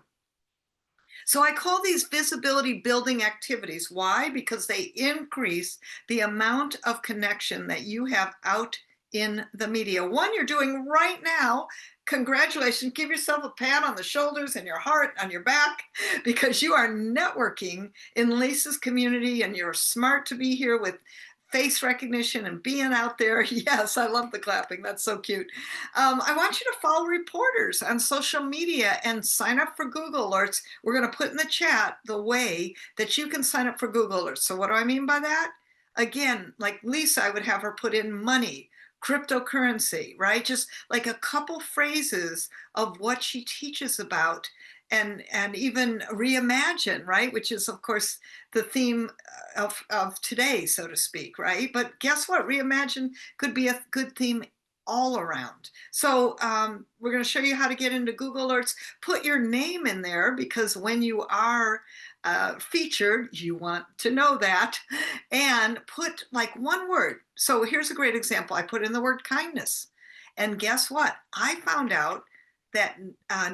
So I call these visibility building activities. Why? Because they increase the amount of connection that you have out in the media. One you're doing right now. Congratulations. Give yourself a pat on the shoulders and your heart on your back, because you are networking in Lisa's community, and you're smart to be here with face recognition and being out there. Yes, I love the clapping. That's so cute. I want you to follow reporters on social media and sign up for Google Alerts. We're going to put in the chat the way that you can sign up for Google Alerts. So what do I mean by that? Again, like Lisa, I would have her put in money, cryptocurrency, right? Just like a couple phrases of what she teaches about, and even reimagine, right? Which is, of course, the theme of today, so to speak, right? But guess what? Reimagine could be a good theme all around. So we're going to show you how to get into Google Alerts. Put your name in there, because when you are featured, you want to know that, and put like one word. So here's a great example. I put in the word kindness. And guess what? I found out that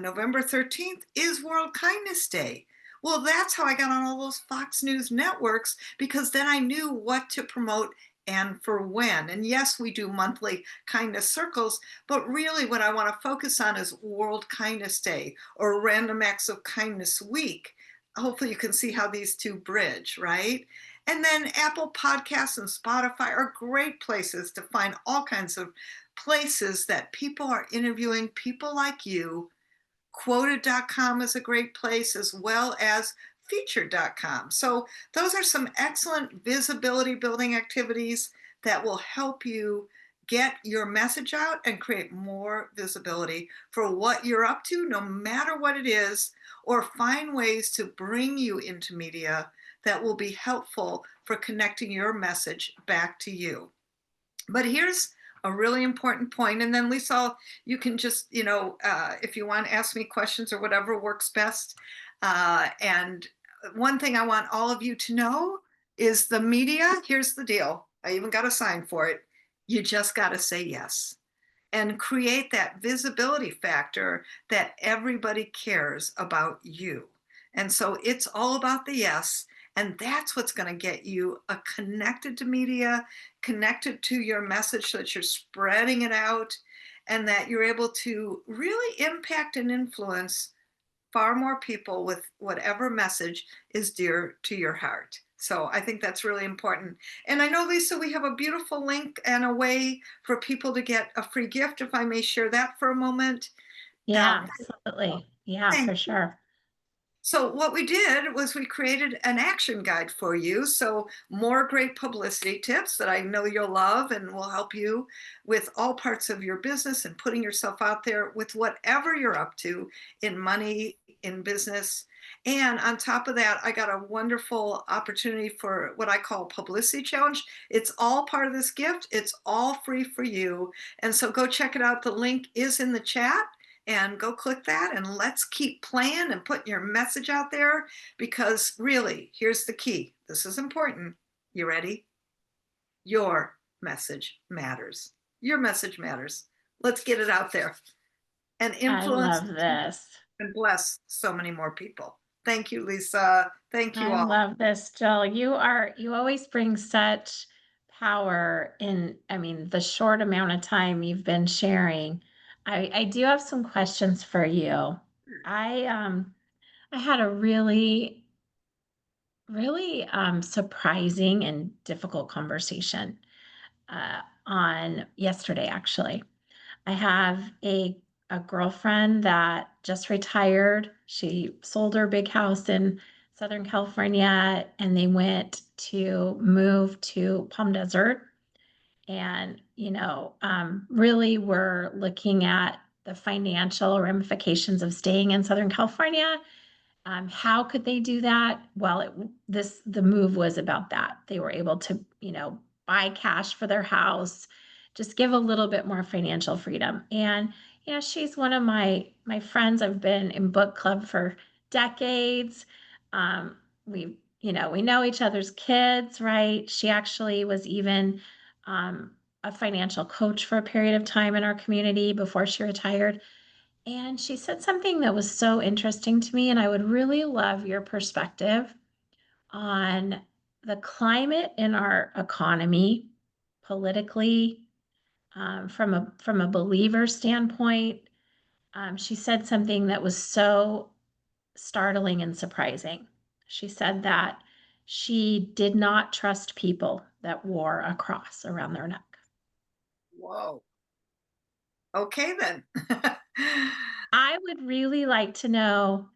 November 13th is World Kindness Day. Well, that's how I got on all those Fox News networks, because then I knew what to promote and for when. And yes, we do monthly kindness circles, but really what I want to focus on is World Kindness Day or Random Acts of Kindness Week. Hopefully you can see how these two bridge, right? And then Apple Podcasts and Spotify are great places to find all kinds of places that people are interviewing people like you. Quoted.com is a great place, as well as featured.com. So those are some excellent visibility building activities that will help you get your message out and create more visibility for what you're up to, no matter what it is, or find ways to bring you into media that will be helpful for connecting your message back to you. But here's a really important point. And then Lisa, you can just, if you want to ask me questions or whatever works best. And one thing I want all of you to know is the media. Here's the deal. I even got a sign for it. You just got to say yes and create that visibility factor that everybody cares about you. And so it's all about the yes. And that's what's going to get you connected to media, connected to your message so that you're spreading it out and that you're able to really impact and influence far more people with whatever message is dear to your heart. So I think that's really important. And I know, Lisa, we have a beautiful link and a way for people to get a free gift, if I may share that for a moment. Yeah, absolutely. Yeah, Thank for you. sure. So what we did was we created an action guide for you. So more great publicity tips that I know you'll love and will help you with all parts of your business and putting yourself out there with whatever you're up to in money, in business. And on top of that, I got a wonderful opportunity for what I call publicity challenge. It's all part of this gift. It's all free for you. And so go check it out. The link is in the chat and go click that and let's keep playing and putting your message out there because really, here's the key. This is important. You ready? Your message matters. Your message matters. Let's get it out there and I influence love this. and bless so many more people. Thank you, Lisa. Thank you I all. love this, Jill. You always bring such power in, I mean, the short amount of time you've been sharing. I do have some questions for you. I had a really surprising and difficult conversation on yesterday, actually. I have a girlfriend that just retired. She sold her big house in Southern California and they went to move to Palm Desert. And, really we're looking at the financial ramifications of staying in Southern California. How could they do that? Well, the move was about that. They were able to, buy cash for their house, just give a little bit more financial freedom. And she's one of my friends. I've been in book club for decades. We know each other's kids, right? She actually was even um, a financial coach for a period of time in our community before she retired. And she said something that was so interesting to me, and I would really love your perspective on the climate in our economy, politically, from a believer standpoint. She said something that was so startling and surprising. She said that she did not trust people that wore a cross around their neck. Whoa. Okay, then. I would really like to know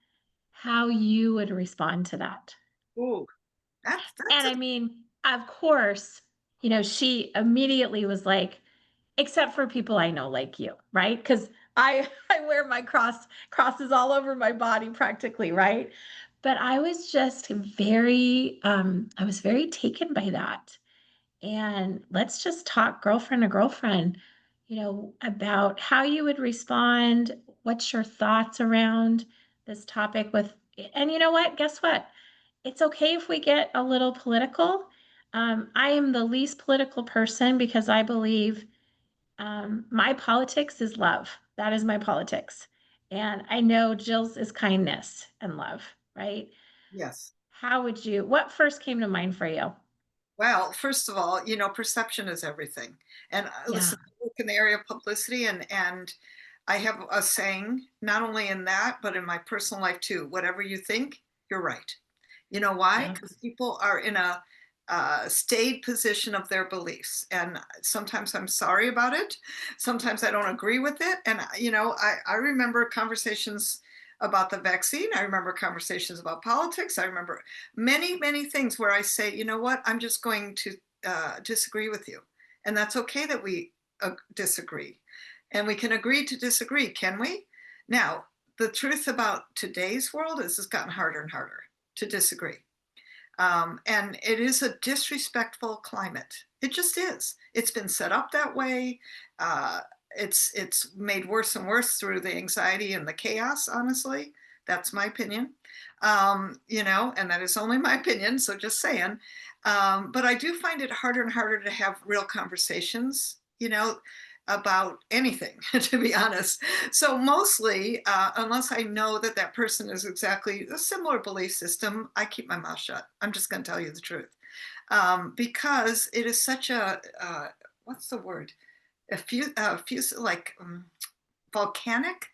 how you would respond to that. Ooh, that's And I mean, of course, she immediately was like, except for people I know like you, right? Because I I wear my crosses all over my body practically, right? But I was just I was very taken by that. And let's just talk girlfriend to girlfriend, about how you would respond. What's your thoughts around this topic and you know what? Guess what? It's okay if we get a little political. I am the least political person because I believe my politics is love. That is my politics. And I know Jill's is kindness and love, right? yes. What first came to mind for you? Well, first of all, perception is everything. And Yeah. listen, I work in the area of publicity, and I have a saying, not only in that, but in my personal life too. Whatever you think, you're right. You know why? Yeah. Because people are in a stayed position of their beliefs, and sometimes I'm sorry about it. Sometimes I don't agree with it, and I remember conversations about the vaccine. I remember conversations about politics. I remember many, many things where I say, you know what, I'm just going to disagree with you. And that's okay that we disagree. And we can agree to disagree, can we? Now, the truth about today's world is it's gotten harder and harder to disagree. And it is a disrespectful climate. It just is. It's been set up that way. Uh, it's made worse and worse through the anxiety and the chaos. Honestly, that's my opinion. And that is only my opinion. So just saying. But I do find it harder and harder to have real conversations. About anything, to be honest. So mostly, unless I know that that person is exactly a similar belief system, I keep my mouth shut. I'm just going to tell you the truth, because it is such a what's the word? Like volcanic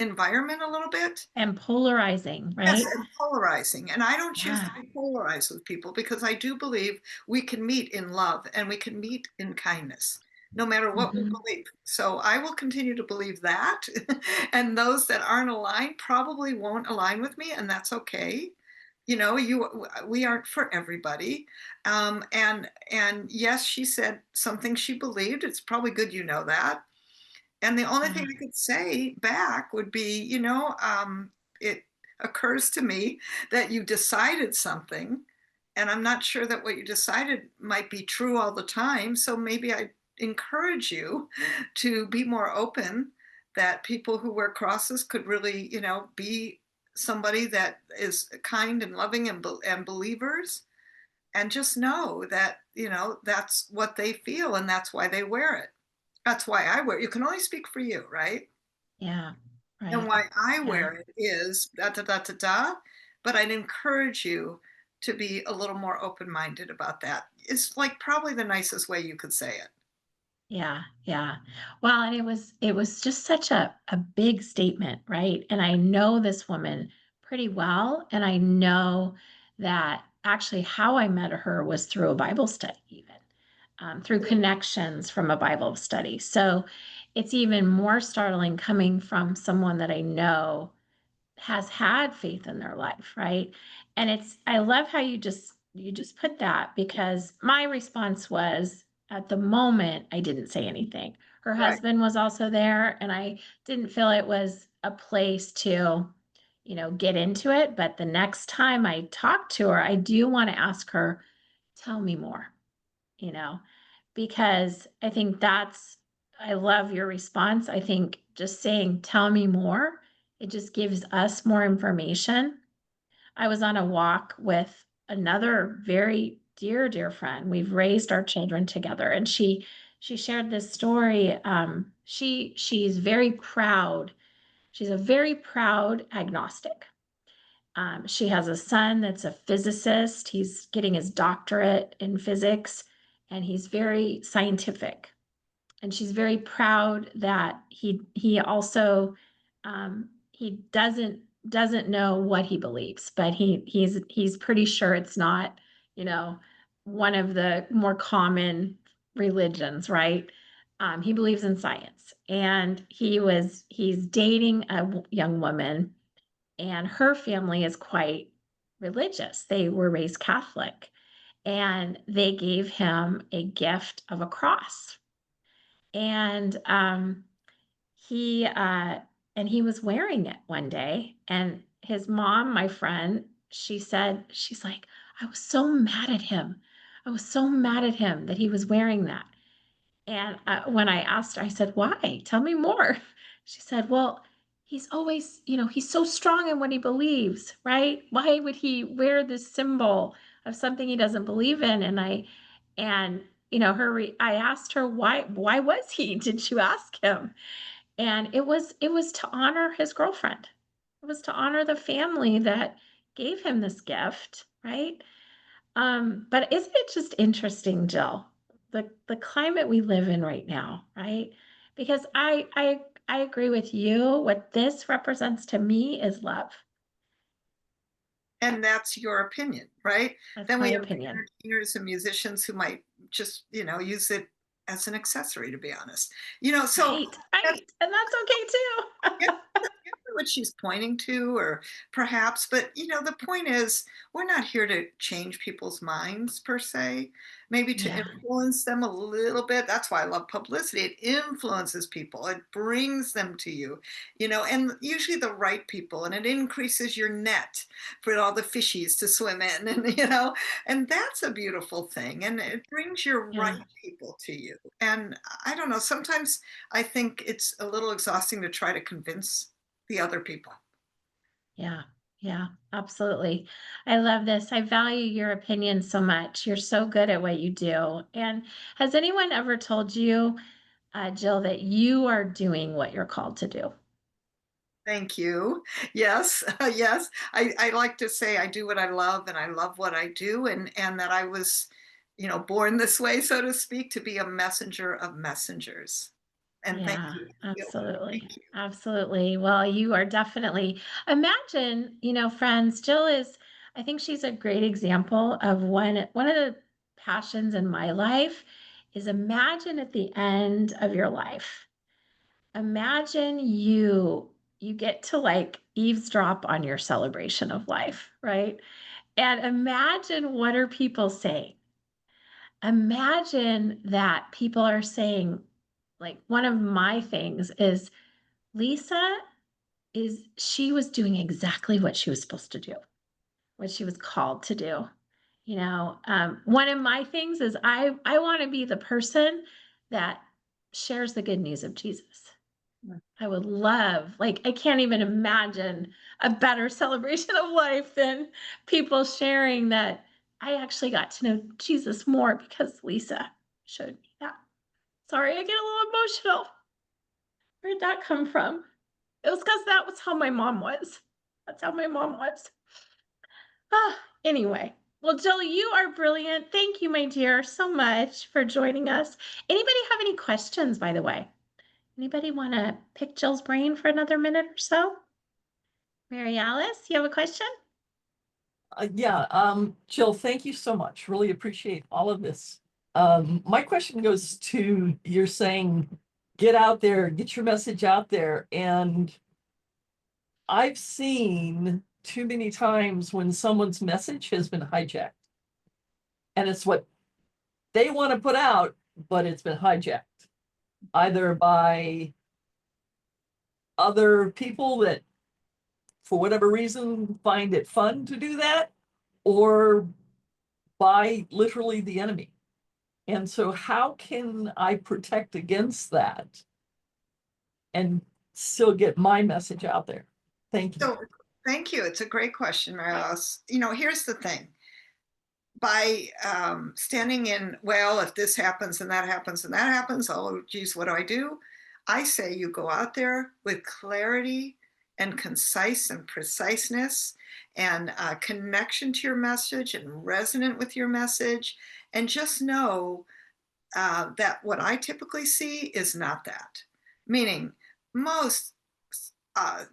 environment a little bit. And polarizing, Yes, right? and polarizing. And I don't choose Yeah. to be polarized with people because I do believe we can meet in love and we can meet in kindness, no matter what we Mhm. believe. So I will continue to believe that. And those that aren't aligned probably won't align with me, and that's okay. We aren't for everybody. And yes, she said something she believed. It's probably good you know that. And the only Yeah. thing I could say back would be, it occurs to me that you decided something, and I'm not sure that what you decided might be true all the time. So maybe I encourage you to be more open, that people who wear crosses could really, be somebody that is kind and loving and believers, and just know that, that's what they feel and that's why they wear it. That's why I wear it. You can only speak for you, right? Yeah. And Right. why I Yeah. wear it is da da da da da. But I'd encourage you to be a little more open-minded about that. It's like probably the nicest way you could say it. Yeah, yeah. Well, and it was just such a big statement, right? And I know this woman pretty well, and I know that actually how I met her was through a Bible study, even through connections from a Bible study. So it's even more startling coming from someone that I know has had faith in their life, right? And I love how you just put that, because my response was, at the moment I didn't say anything. Her Right. husband was also there, and I didn't feel it was a place to get into it. But the next time I talk to her, I do want to ask her, tell me more, you know because I love your response. I think just saying, tell me more, it just gives us more information. I was on a walk with another very dear, dear friend. We've raised our children together, and she shared this story. She's very proud. She's a very proud agnostic. She has a son that's a physicist. He's getting his doctorate in physics, and he's very scientific. And she's very proud that he also he doesn't know what he believes, but he's pretty sure it's not you know one of the more common religions, right? He believes in science, and he's dating a young woman, and her family is quite religious. They were raised Catholic, and they gave him a gift of a cross. And he uh he was wearing it one day, and his mom, my friend, she's like, I was so mad at him. I was so mad at him that he was wearing that. And when I asked her, I said, "Why? Tell me more." She said, "Well, he's always, he's so strong in what he believes, right? Why would he wear this symbol of something he doesn't believe in?" And I asked her, "Why was he? Did you ask him?" And it was to honor his girlfriend. It was to honor the family that gave him this gift, right? But isn't it just interesting, Jill, the climate we live in right now, right? Because I agree with you. What this represents to me is love. And that's your opinion, right? That's Then my we have opinion. entertainers and musicians who might just, use it as an accessory, to be honest. So Right, that's right. And that's okay yeah, too. what she's pointing to, or perhaps, but the point is, we're not here to change people's minds per se, maybe to Yeah. influence them a little bit. That's why I love publicity. It influences people, it brings them to you, and usually the right people, and it increases your net for all the fishies to swim in, and and that's a beautiful thing, and it brings your right Yeah. people to you. And I don't know, sometimes I think it's a little exhausting to try to convince the other people. Yeah. Yeah. Absolutely. I love this. I value your opinion so much. You're so good at what you do. And has anyone ever told you, Jill, that you are doing what you're called to do? Thank you. Yes, yes. I like to say I do what I love, and I love what I do, and that I was, born this way, so to speak, to be a messenger of messengers. And thank Yeah, you. absolutely. Thank you. Absolutely. Well, you are definitely imagine, friends, Jill is, I think she's a great example of one of the passions in my life is imagine at the end of your life. Imagine you get to like eavesdrop on your celebration of life, right? And imagine what are people saying? Imagine that people are saying, like, one of my things is Lisa she was doing exactly what she was supposed to do, what she was called to do. One of my things is I want to be the person that shares the good news of Jesus. I would love, like, I can't even imagine a better celebration of life than people sharing that I actually got to know Jesus more because Lisa showed me that. Sorry, I get a little emotional. Where'd that come from? It was because that was how my mom was. That's how my mom was. Anyway. Well, Jill, you are brilliant. Thank you, my dear, so much for joining us. Anybody have any questions, by the way? Anybody want to pick Jill's brain for another minute or so? Mary Alice, you have a question? Yeah, Jill, thank you so much. Really appreciate all of this. My question goes to you're saying get out there, get your message out there. And I've seen too many times when someone's message has been hijacked. And it's what they want to put out, but it's been hijacked either by other people that, for whatever reason, find it fun to do that, or by literally the enemy. And so, how can I protect against that and still get my message out there? Thank you. So thank you. It's a great question, Mary Alice. Here's the thing. By standing in, well, if this happens and that happens and that happens, oh, geez, what do I do? I say you go out there with clarity and concise and preciseness and connection to your message and resonant with your message. And just know that what I typically see is not that. Meaning, most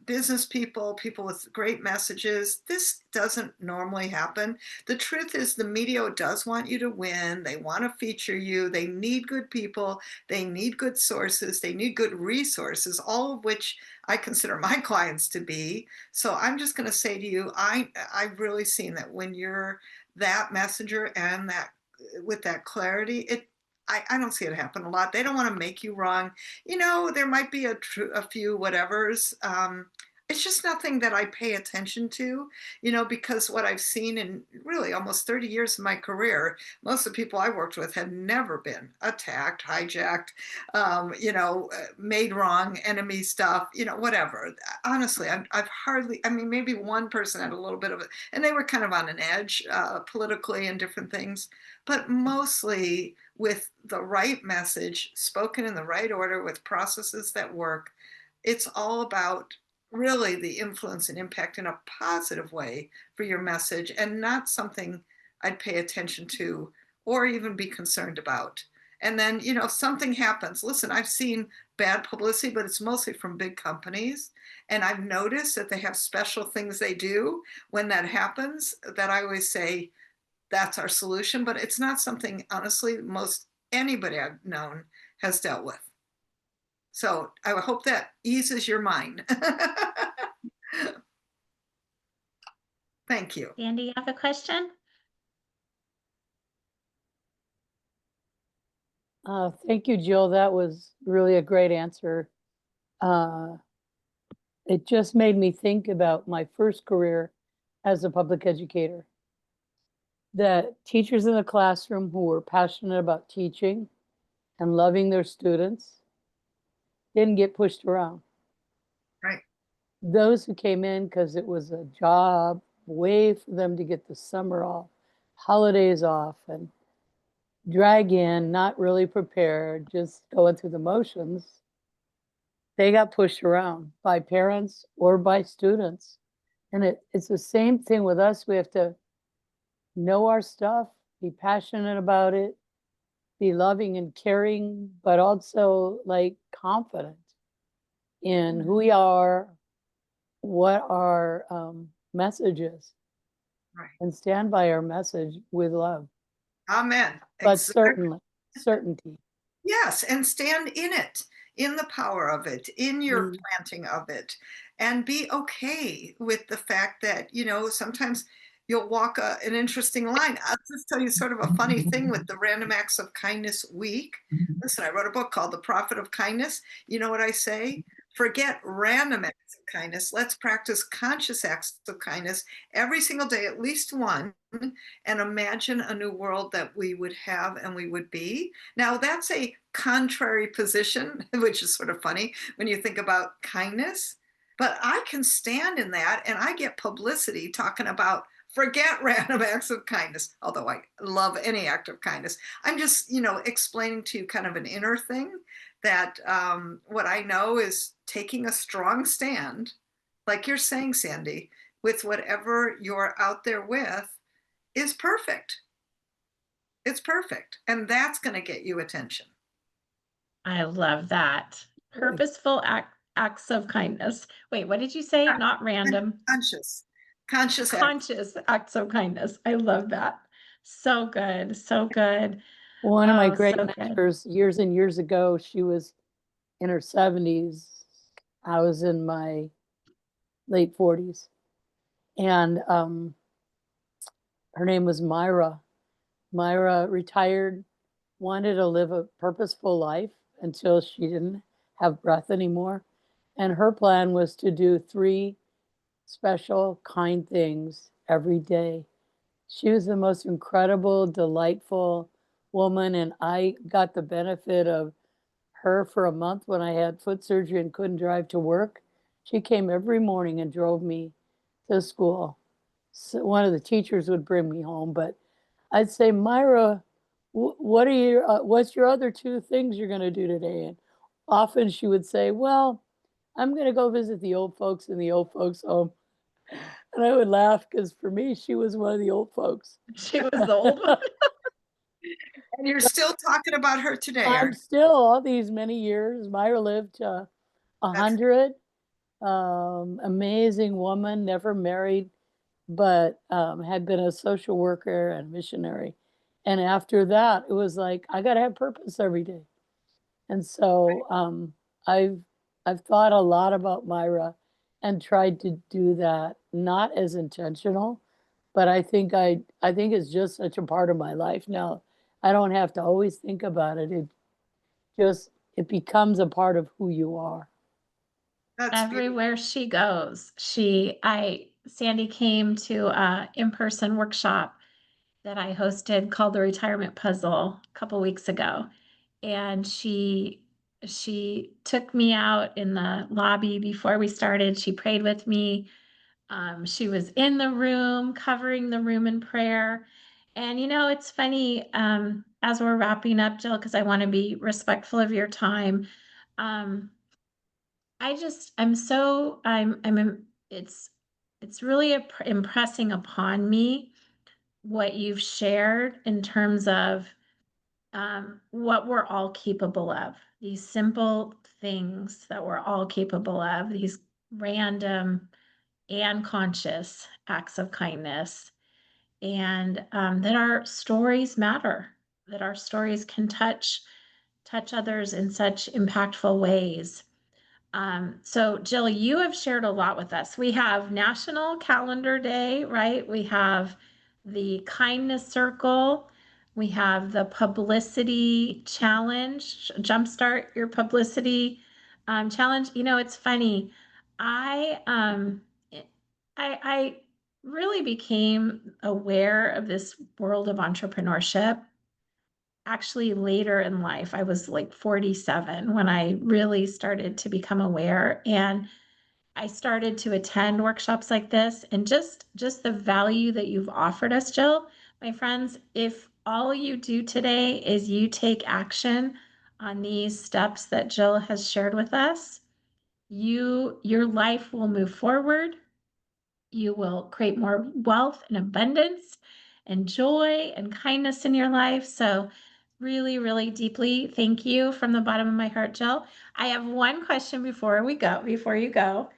business people, people with great messages, this doesn't normally happen. The truth is, the media does want you to win. They want to feature you. They need good people. They need good sources. They need good resources, all of which I consider my clients to be. So I'm just going to say to you, I've really seen that when you're that messenger and that with that clarity, I don't see it happen a lot. They don't want to make you wrong. There might be a few whatevers. It's just nothing that I pay attention to, because what I've seen in really almost 30 years of my career, most of the people I worked with have never been attacked, hijacked, made wrong, enemy stuff, whatever. Honestly, I've hardly, I mean, maybe one person had a little bit of it, and they were kind of on an edge politically and different things, but mostly with the right message spoken in the right order with processes that work. It's all about really the influence and impact in a positive way for your message, and not something I'd pay attention to or even be concerned about. And then, if something happens, listen, I've seen bad publicity, but it's mostly from big companies. And I've noticed that they have special things they do when that happens that I always say, that's our solution, but it's not something, honestly, most anybody I've known has dealt with. So I hope that eases your mind. Thank you. Sandy, you have a question? Thank you, Jill. That was really a great answer. Uh, it just made me think about my first career as a public educator. That teachers in the classroom who were passionate about teaching and loving their students didn't get pushed around. Right. Those who came in because it was a job, way for them to get the summer off, holidays off, and drag in, not really prepared, just going through the motions, they got pushed around by parents or by students. And it's the same thing with us. We have to know our stuff, be passionate about it, be loving and caring, but also like confident in who we are, what our message is, Right. and stand by our message with love. Amen. But Exactly. certainty. Yes, and stand in it, in the power of it, in your planting of it, and be okay with the fact that, sometimes you'll walk an interesting line. I'll just tell you sort of a funny thing with the Random Acts of Kindness week. Listen, I wrote a book called The Prophet of Kindness. You know what I say? Forget random acts of kindness. Let's practice conscious acts of kindness every single day, at least one, and imagine a new world that we would have and we would be. Now, that's a contrary position, which is sort of funny when you think about kindness, but I can stand in that, and I get publicity talking about forget random acts of kindness, although I love any act of kindness. I'm just, explaining to you kind of an inner thing that what I know is taking a strong stand, like you're saying, Sandy, with whatever you're out there with is perfect. It's perfect. And that's going to get you attention. I love that. Purposeful acts of kindness. Wait, what did you say? Not random. Conscious acts. Conscious acts of kindness. I love that. So good. So good. One of my Oh, great so good. mentors years and years ago, she was in her 70s. I was in my late 40s. And her name was Myra. Myra retired, wanted to live a purposeful life until she didn't have breath anymore. And her plan was to do 3 special, kind things every day. She was the most incredible, delightful woman. And I got the benefit of her for a month when I had foot surgery and couldn't drive to work. She came every morning and drove me to school. So one of the teachers would bring me home, but I'd say, Myra, what's your other 2 things you're going to do today? And often she would say, well, I'm going to go visit the old folks in the old folks home. And I would laugh because for me, she was one of the old folks. She was the old one. And you're still talking about her today, I'm aren't you? still, all these many years, Myra lived 100. Amazing woman, never married, but had been a social worker and missionary. And after that, it was like, I got to have purpose every day. And so I've thought a lot about Myra and tried to do that, not as intentional, but I think it's just such a part of my life now. I don't have to always think about it. It becomes a part of who you are. That's beautiful. Everywhere she goes, Sandy came to a in-person workshop that I hosted called the Retirement Puzzle a couple weeks ago. And she took me out in the lobby before we started. She prayed with me. She was in the room, covering the room in prayer. And it's funny, as we're wrapping up, Jill, because I want to be respectful of your time. Um, it's really impressing upon me what you've shared in terms of what we're all capable of. These simple things that we're all capable of, these random and conscious acts of kindness, and that our stories matter, that our stories can touch others in such impactful ways. So Jill, you have shared a lot with us. We have National Calendar Day, right? We have the Kindness Circle. We have the Publicity Challenge, Jumpstart Your Publicity Challenge. You know, it's funny. I um I really became aware of this world of entrepreneurship actually later in life. I was like 47 when I really started to become aware, and I started to attend workshops like this, and just the value that you've offered us, Jill, my friends, if all you do today is you take action on these steps that Jill has shared with us, your life will move forward. You will create more wealth and abundance and joy and kindness in your life. So, really, really deeply, thank you from the bottom of my heart, Jill. I have one question before you go,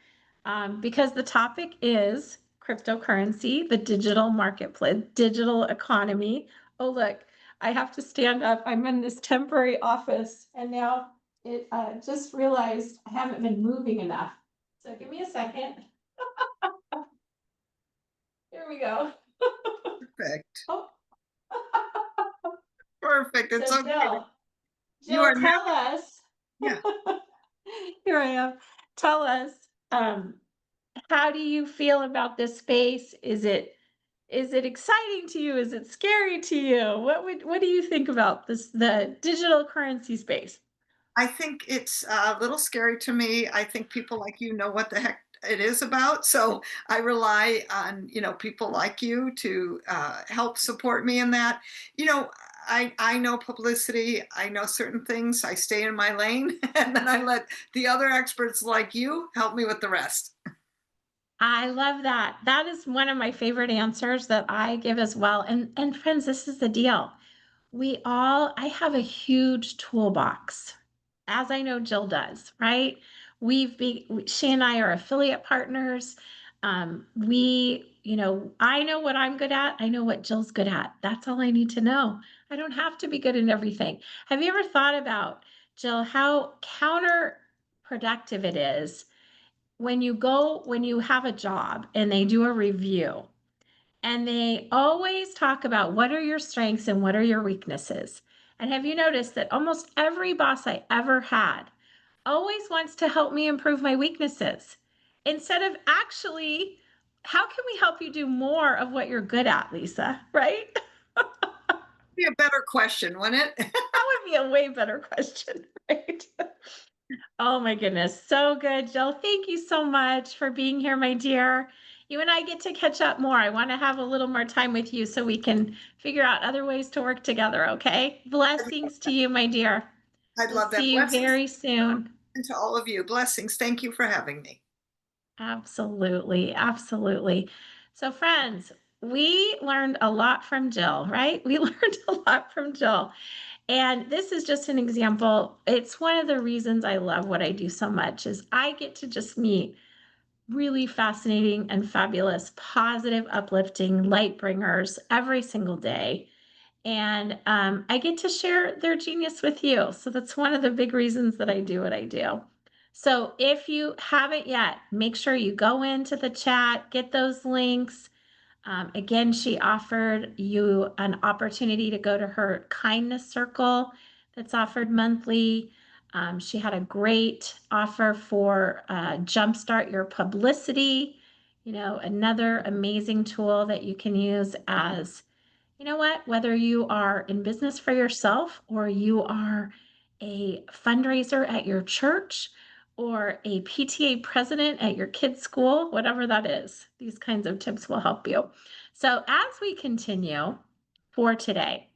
because the topic is cryptocurrency, the digital marketplace, digital economy. Oh, look, I have to stand up. I'm in this temporary office, and now it just realized I haven't been moving enough. So, give me a second. Here we go. Perfect. Oh, Perfect. It's so okay. You Jill, are now. tell us. Yeah. Here I am. Tell us, um, how do you feel about this space? Is it exciting to you? Is it scary to you? What do you think about this, the digital currency space? I think it's a little scary to me. I think people like you know what the heck it is about. So I rely on, people like you to help support me in that. You know, I know publicity. I know certain things. I stay in my lane and then I let the other experts like you help me with the rest. I love that. That is one of my favorite answers that I give as well. And friends, this is the deal. I have a huge toolbox, as I know Jill does, right? She and I are affiliate partners. I know what I'm good at. I know what Jill's good at. That's all I need to know. I don't have to be good in everything. Have you ever thought about, Jill, how counterproductive it is when you have a job and they do a review and they always talk about what are your strengths and what are your weaknesses. And have you noticed that almost every boss I ever had always wants to help me improve my weaknesses instead of actually, how can we help you do more of what you're good at, Lisa? Right? Be a better question, wouldn't it? That would be a way better question, right? Oh my goodness. So good, Jill. Thank you so much for being here, my dear. You and I get to catch up more. I want to have a little more time with you so we can figure out other ways to work together, okay? Blessings to you, my dear. I'd We'll love that. see you Blessings very soon. to all of you. Blessings. Thank you for having me. Absolutely. Absolutely. So, friends, we learned a lot from Jill, right? We learned a lot from Jill. And this is just an example. It's one of the reasons I love what I do so much is I get to just meet really fascinating and fabulous, positive, uplifting light bringers every single day. And I get to share their genius with you. So that's one of the big reasons that I do what I do. So if you haven't yet, make sure you go into the chat, get those links. Again, she offered you an opportunity to go to her kindness circle that's offered monthly. She had a great offer for Jumpstart Your Publicity, another amazing tool that you can use as, whether you are in business for yourself or you are a fundraiser at your church or a PTA president at your kid's school, whatever that is, these kinds of tips will help you. So as we continue for today,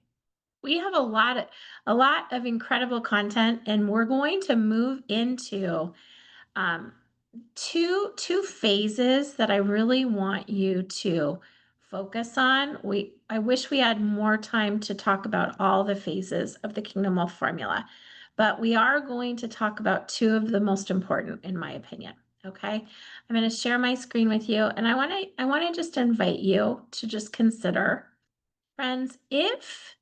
we have a lot of incredible content, and we're going to move into um, two phases that I really want you to focus on. I wish we had more time to talk about all the phases of the Kingdom Wealth Formula, but we are going to talk about two of the most important, in my opinion. Okay, I'm going to share my screen with you, and I want to just invite you to just consider, friends, if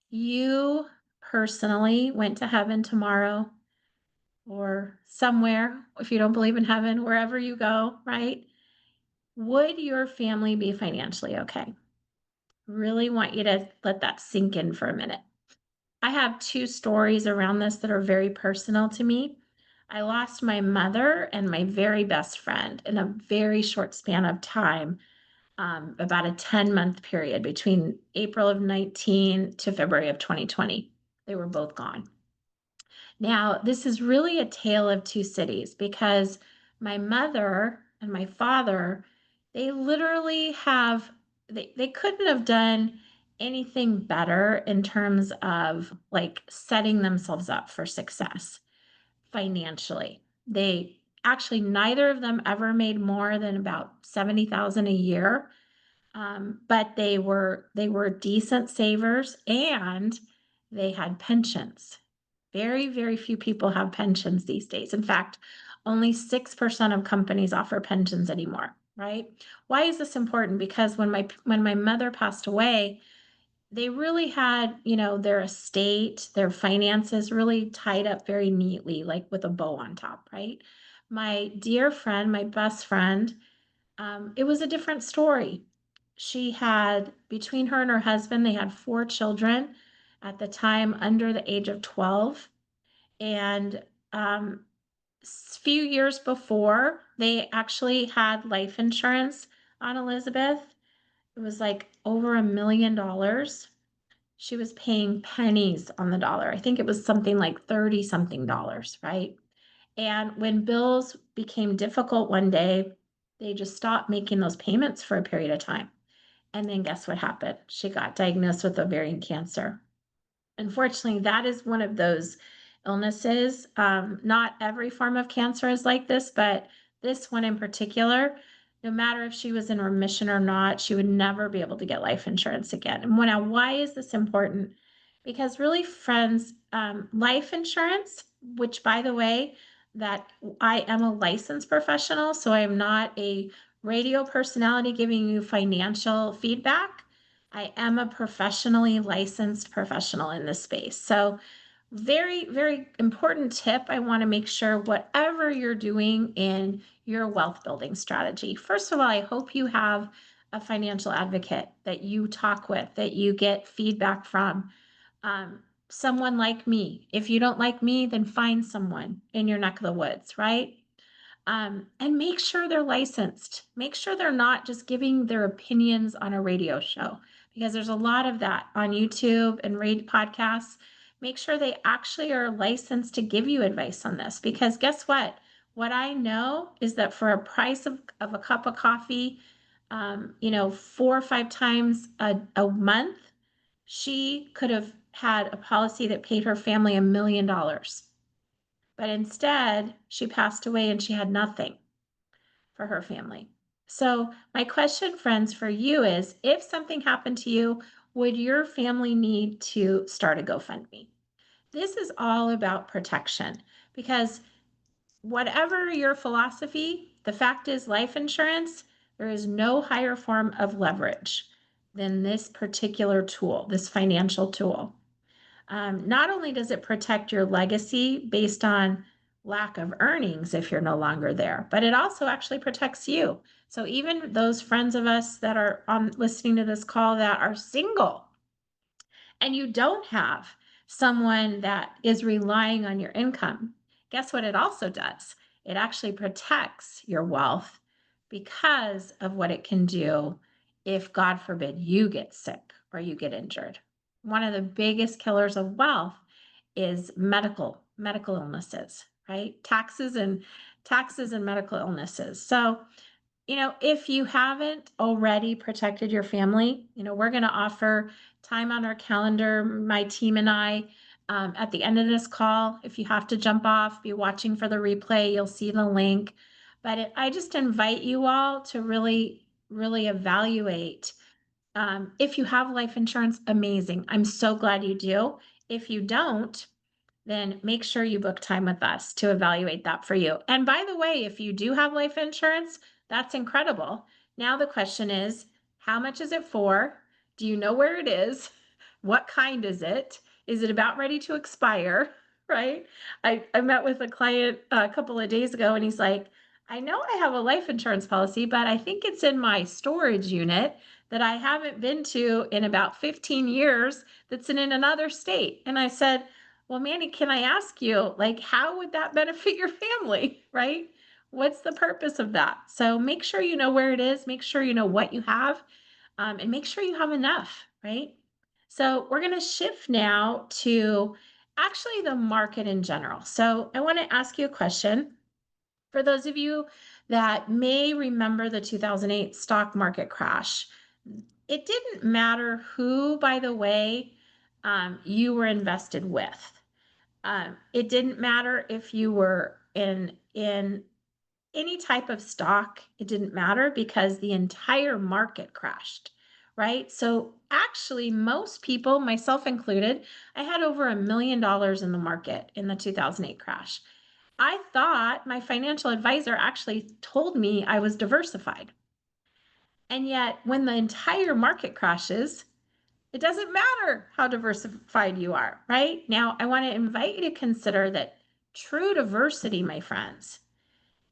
you personally went to heaven tomorrow, or somewhere, if you don't believe in heaven, wherever you go, right? Would your family be financially okay? Really want you to let that sink in for a minute. I have two stories around this that are very personal to me. I lost my mother and my very best friend in a very short span of time, about a 10-month period between April of 19 to February of 2020. They were both gone. Now, this is really a tale of two cities because my mother and my father, they literally have, they couldn't have done anything better in terms of like setting themselves up for success financially. They actually, neither of them ever made more than about 70,000 a year. But they were decent savers and they had pensions. Very, very few people have pensions these days. In fact, only 6% of companies offer pensions anymore, right? Why is this important? Because when my mother passed away, they really had, their estate, their finances really tied up very neatly, like with a bow on top, right? My dear friend, my best friend, it was a different story. She had, between her and her husband, they had 4 children at the time under the age of 12. And few years before, they actually had life insurance on Elizabeth. It was like over $1 million. She was paying pennies on the dollar. I think it was something like 30 something dollars, right? And when bills became difficult one day, they just stopped making those payments for a period of time. And then guess what happened? She got diagnosed with ovarian cancer. Unfortunately, that is one of those illnesses. Not every form of cancer is like this, but this one in particular, no matter if she was in remission or not, she would never be able to get life insurance again. And now, why is this important? Because really, friends, life insurance, which by the way, that I am a licensed professional, so I am not a radio personality giving you financial feedback. I am a professionally licensed professional in this space. So, very, very important tip. I want to make sure whatever you're doing in your wealth building strategy, first of all, I hope you have a financial advocate that you talk with, that you get feedback from. Someone like me. If you don't like me, then find someone in your neck of the woods, right? And make sure they're licensed. Make sure they're not just giving their opinions on a radio show because there's a lot of that on YouTube and read podcasts. Make sure they actually are licensed to give you advice on this because guess what? What I know is that for a price of a cup of coffee, 4 or 5 times a month, she could have had a policy that paid her family $1 million. But instead, she passed away and she had nothing for her family. So, my question, friends, for you is if something happened to you, would your family need to start a GoFundMe? This is all about protection because whatever your philosophy, the fact is, life insurance, there is no higher form of leverage than this particular tool, this financial tool. Not only does it protect your legacy based on lack of earnings if you're no longer there, but it also actually protects you. So even those friends of us that are on listening to this call that are single and you don't have someone that is relying on your income, guess what it also does? It actually protects your wealth because of what it can do if, God forbid, you get sick or you get injured. One of the biggest killers of wealth is medical illnesses, right? Taxes and medical illnesses. So if you haven't already protected your family, we're going to offer time on our calendar, my team and I, at the end of this call. If you have to jump off, be watching for the replay, you'll see the link. But I just invite you all to really, really evaluate. If you have life insurance, amazing. I'm so glad you do. If you don't, then make sure you book time with us to evaluate that for you. And by the way, if you do have life insurance, that's incredible. Now the question is, how much is it for? Do you know where it is? What kind is it? Is it about ready to expire? right? I met with a client a couple of days ago and he's like, I know I have a life insurance policy, but I think it's in my storage unit that I haven't been to in about 15 years that's in another state. And I said, well, Manny, can I ask you, like, how would that benefit your family, right? What's the purpose of that? So make sure you know where it is, make sure you know what you have, and make sure you have enough, right? So we're going to shift now to actually the market in general. So I want to ask you a question. For those of you that may remember the 2008 stock market crash, it didn't matter who, by the way, you were invested with. It didn't matter if you were in any type of stock, it didn't matter because the entire market crashed, right? So actually, most people, myself included, I had over $1 million in the market in the 2008 crash. I thought my financial advisor actually told me I was diversified. And yet, when the entire market crashes, it doesn't matter how diversified you are, right? Now, I want to invite you to consider that true diversity, my friends,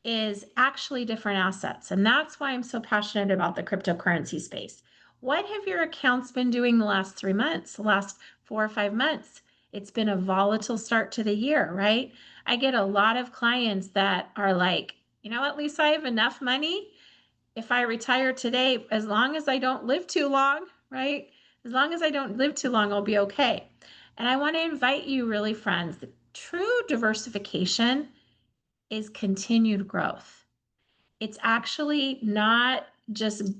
is actually different assets. And that's why I'm so passionate about the cryptocurrency space. What have your accounts been doing the last 3 months, the last 4 or 5 months? It's been a volatile start to the year, right? I get a lot of clients that are like, you know what, Lisa, I have enough money. If I retire today, as long as I don't live too long, right? As long as I don't live too long, I'll be okay. And I want to invite you, really, friends, the true diversification is continued growth. It's actually not just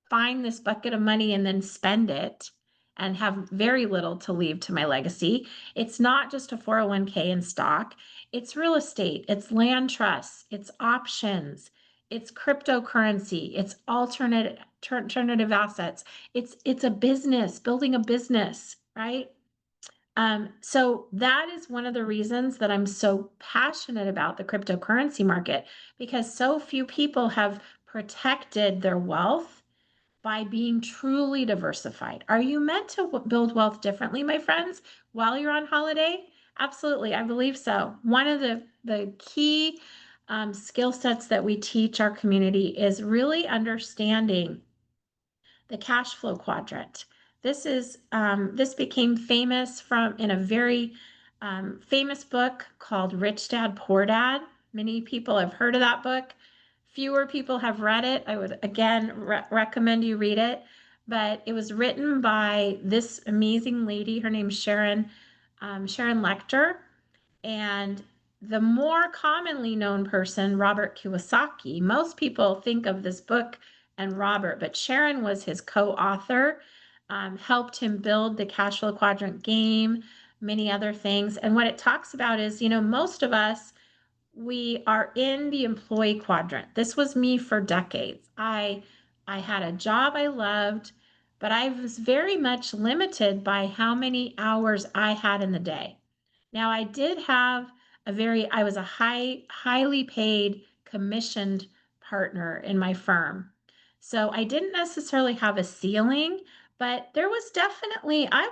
find this bucket of money and then spend it and have very little to leave to my legacy. It's not just a 401k in stock. It's real estate, it's land trusts, it's options, it's cryptocurrency, it's alternative assets. It's a business, building a business, right? So that is one of the reasons that I'm so passionate about the cryptocurrency market, because so few people have protected their wealth by being truly diversified. Are you meant to build wealth differently, my friends, while you're on holiday? Absolutely, I believe so. One of the key skill sets that we teach our community is really understanding the cash flow quadrant. This became famous from in a very famous book called Rich Dad Poor Dad. Many people have heard of that book. Fewer people have read it. I would again recommend you read it. But it was written by this amazing lady. Her name's Sharon Lecter, and the more commonly known person, Robert Kiyosaki. Most people think of this book and Robert, but Sharon was his co-author, helped him build the cash flow quadrant game, many other things. And what it talks about is, most of us, we are in the employee quadrant. This was me for decades. I had a job I loved, but I was very much limited by how many hours I had in the day. Now, I did have I was a highly paid commissioned partner in my firm. So I didn't necessarily have a ceiling, but I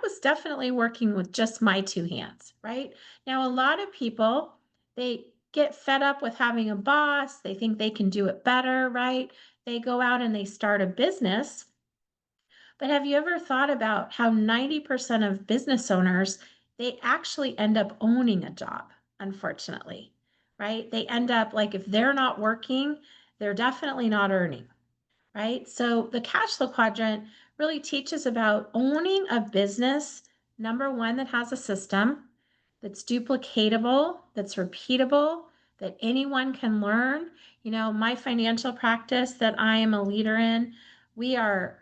was definitely working with just my two hands, right? Now, a lot of people, they get fed up with having a boss. They think they can do it better, right? They go out and they start a business. But have you ever thought about how 90% of business owners, they actually end up owning a job, unfortunately, right? They end up like, if they're not working, they're definitely not earning, right? So the cash flow quadrant really teaches about owning a business, number one, that has a system, that's duplicatable, that's repeatable, that anyone can learn. My financial practice that I am a leader in, we are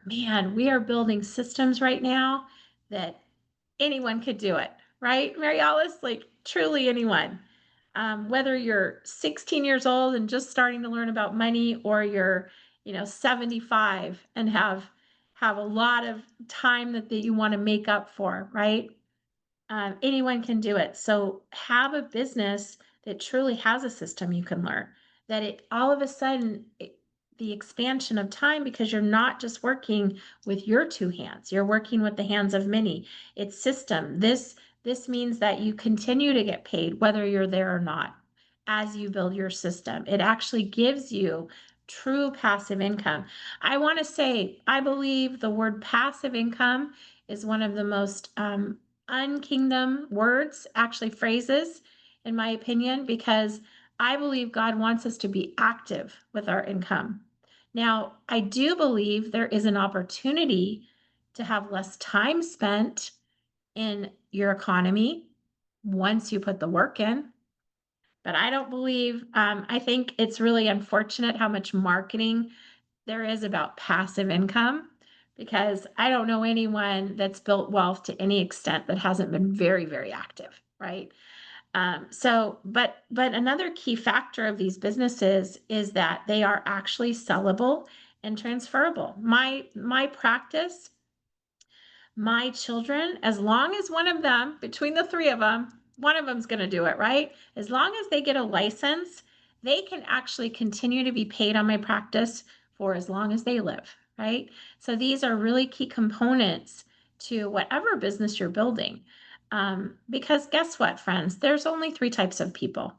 building systems right now that anyone could do it, right, Mary Alice? Like, truly anyone. Whether you're 16 years old and just starting to learn about money, or you're, 75 and have a lot of time that you want to make up for, right? Anyone can do it. So have a business that truly has a system you can learn. That it all of a sudden, the expansion of time, because you're not just working with your two hands, you're working with the hands of many. It's system. This means that you continue to get paid whether you're there or not as you build your system. It actually gives you true passive income. I want to say, I believe the word passive income is one of the most unkingdom words, actually phrases, in my opinion, because I believe God wants us to be active with our income. Now, I do believe there is an opportunity to have less time spent in your economy once you put the work in. But I don't believe, I think it's really unfortunate how much marketing there is about passive income because I don't know anyone that's built wealth to any extent that hasn't been very, very active, right? But another key factor of these businesses is that they are actually sellable and transferable. My practice, my children, as long as one of them, between the three of them, one of them's going to do it, right? As long as they get a license, they can actually continue to be paid on my practice for as long as they live, right? So these are really key components to whatever business you're building. Because guess what, friends? There's only three types of people.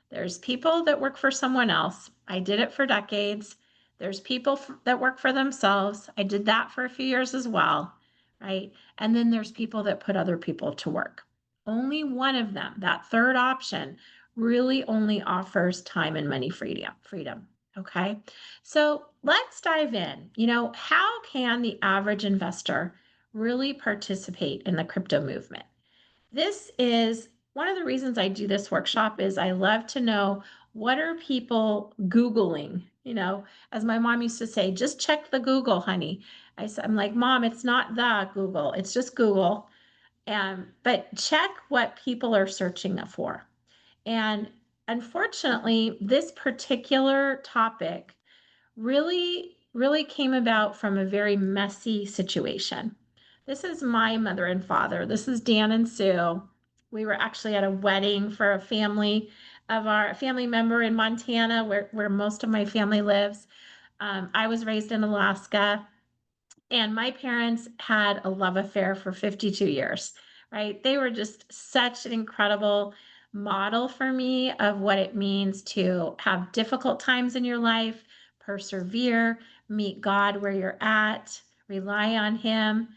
There's people that work for someone else. I did it for decades. There's people that work for themselves. I did that for a few years as well, right? And then there's people that put other people to work. Only one of them, that third option, really only offers time and money freedom. Okay. So let's dive in. How can the average investor really participate in the crypto movement? This is one of the reasons I do this workshop is I love to know what are people Googling, as my mom used to say, just check the Google, honey. I'm like, Mom, it's not the Google, it's just Google. But check what people are searching for. And unfortunately, this particular topic really came about from a very messy situation. This is my mother and father. This is Dan and Sue. We were actually at a wedding for a family of our family member in Montana, where most of my family lives. I was raised in Alaska. And my parents had a love affair for 52 years, right? They were just such an incredible model for me of what it means to have difficult times in your life, persevere, meet God where you're at, rely on Him.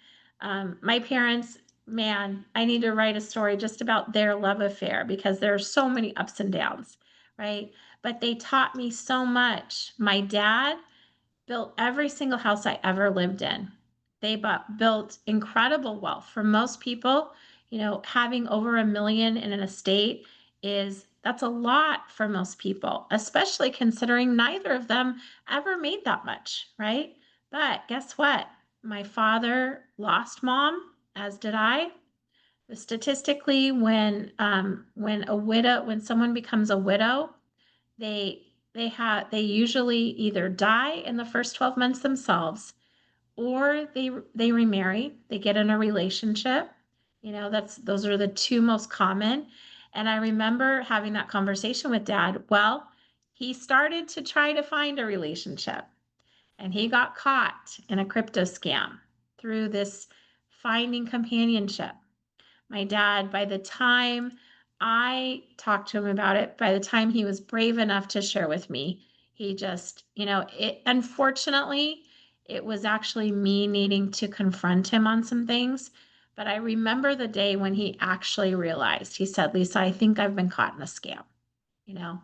My parents, man, I need to write a story just about their love affair because there are so many ups and downs, right? But they taught me so much. My dad built every single house I ever lived in. They built incredible wealth. For most people, having over $1 million in an estate that's a lot for most people, especially considering neither of them ever made that much, right? But guess what? My father lost mom, as did I. Statistically, when someone becomes a widow, they usually either die in the first 12 months themselves or they remarry, they get in a relationship. Those are the two most common. And I remember having that conversation with Dad. Well, he started to try to find a relationship and he got caught in a crypto scam through this finding companionship. My dad, by the time I talked to him about it, by the time he was brave enough to share with me, he just, unfortunately, it was actually me needing to confront him on some things. But I remember the day when he actually realized, he said, Lisa, I think I've been caught in a scam, you know,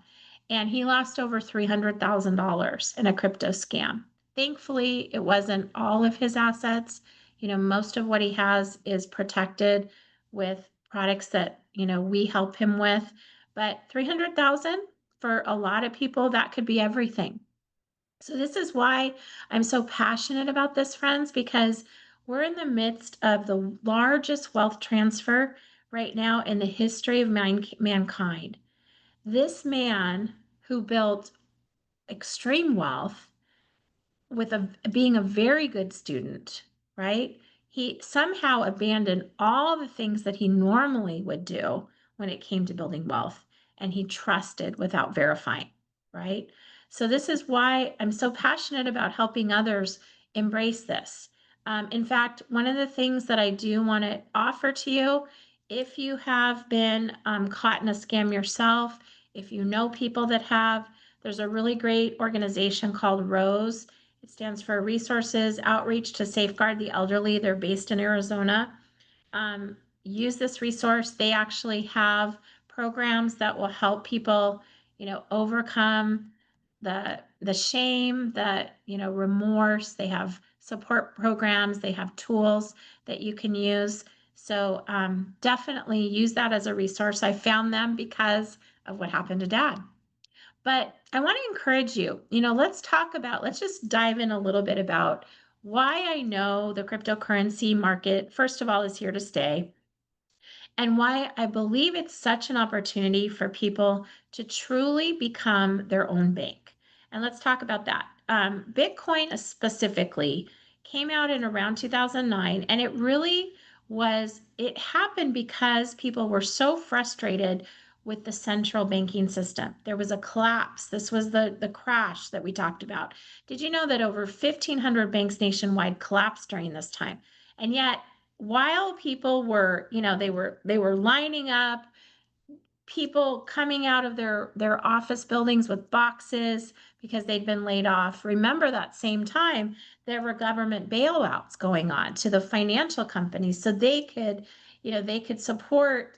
and he lost over $300,000 in a crypto scam. Thankfully, it wasn't all of his assets. Most of what he has is protected with products that, we help him with. But 300,000 for a lot of people, that could be everything. So this is why I'm so passionate about this, friends, because we're in the midst of the largest wealth transfer right now in the history of mankind. This man who built extreme wealth with being a very good student, right? He somehow abandoned all the things that he normally would do when it came to building wealth, and he trusted without verifying, right? So this is why I'm so passionate about helping others embrace this. In fact, one of the things that I do want to offer to you If you have been caught in a scam yourself, if you know people that have, there's a really great organization called ROSE. It stands for Resources Outreach to Safeguard the Elderly. They're based in Arizona. Use this resource. They actually have programs that will help people, overcome the shame, the remorse. They have support programs. They have tools that you can use. So definitely use that as a resource. I found them because of what happened to Dad. But I want to encourage you, let's just dive in a little bit about why I know the cryptocurrency market, first of all, is here to stay, and why I believe it's such an opportunity for people to truly become their own bank. And let's talk about that. Bitcoin specifically came out in around 2009, and it happened because people were so frustrated with the central banking system. There was a collapse. This was the crash that we talked about. Did you know that over 1,500 banks nationwide collapsed during this time? And yet, while people were, they were lining up, people coming out of their office buildings with boxes because they'd been laid off. Remember that same time there were government bailouts going on to the financial companies so they could support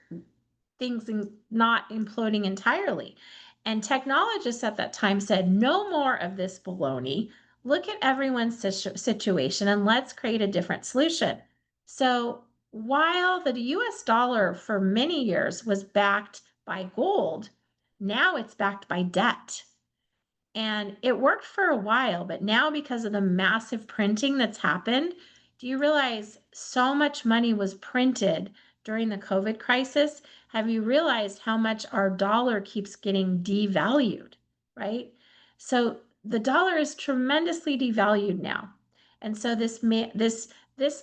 things not imploding entirely. And technologists at that time said, no more of this baloney. Look at everyone's situation and let's create a different solution. So while the US dollar for many years was backed by gold, now it's backed by debt. And it worked for a while, but now because of the massive printing that's happened, do you realize so much money was printed during the COVID crisis? Have you realized how much our dollar keeps getting devalued, right? So the dollar is tremendously devalued now. And so this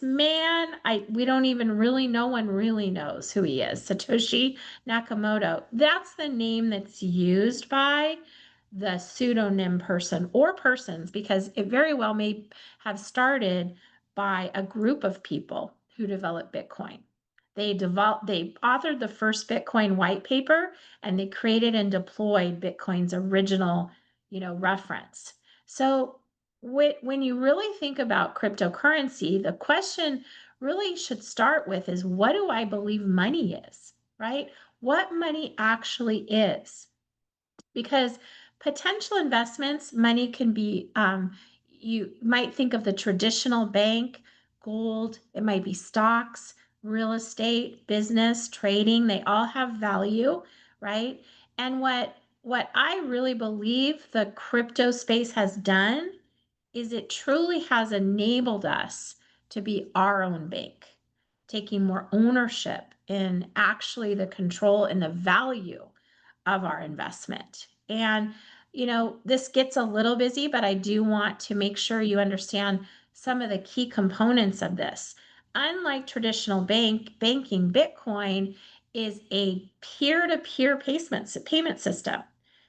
man, we don't even really, no one really knows who he is. Satoshi Nakamoto. That's the name that's used by the pseudonym person or persons, because it very well may have started by a group of people who developed Bitcoin. They authored the first Bitcoin white paper, and they created and deployed Bitcoin's original, reference. So when you really think about cryptocurrency, the question really should start with is, what do I believe money is, right? What money actually is. Because potential investments, money can be, you might think of the traditional bank, gold, it might be stocks, real estate, business, trading, they all have value, right? And what I really believe the crypto space has done is it truly has enabled us to be our own bank, taking more ownership in actually the control and the value of our investment. And, this gets a little busy, but I do want to make sure you understand some of the key components of this. Unlike traditional banking, Bitcoin is a peer-to-peer payment system.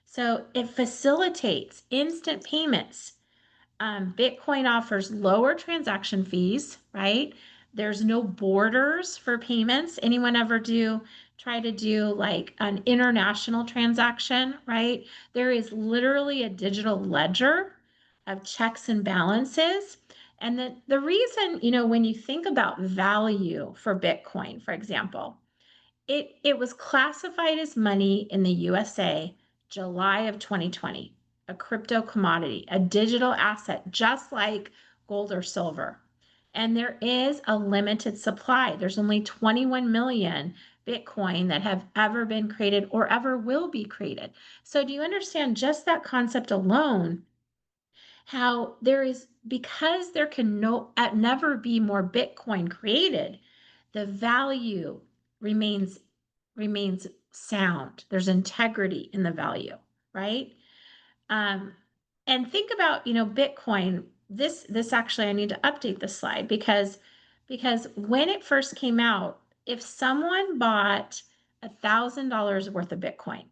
So it facilitates instant payments. Bitcoin offers lower transaction fees, right? There's no borders for payments. Anyone ever try to do like an international transaction, right? There is literally a digital ledger of checks and balances. And the reason, when you think about value for Bitcoin, for example, it was classified as money in the USA July of 2020, a crypto commodity, a digital asset, just like gold or silver. And there is a limited supply. There's only 21 million Bitcoin that have ever been created or ever will be created. So do you understand just that concept alone? How because there can never be more Bitcoin created, the value remains remains sound. There's integrity in the value, right? Um, and think about, Bitcoin. This actually, I need to update the slide because when it first came out, if someone bought $1,000 worth of Bitcoin,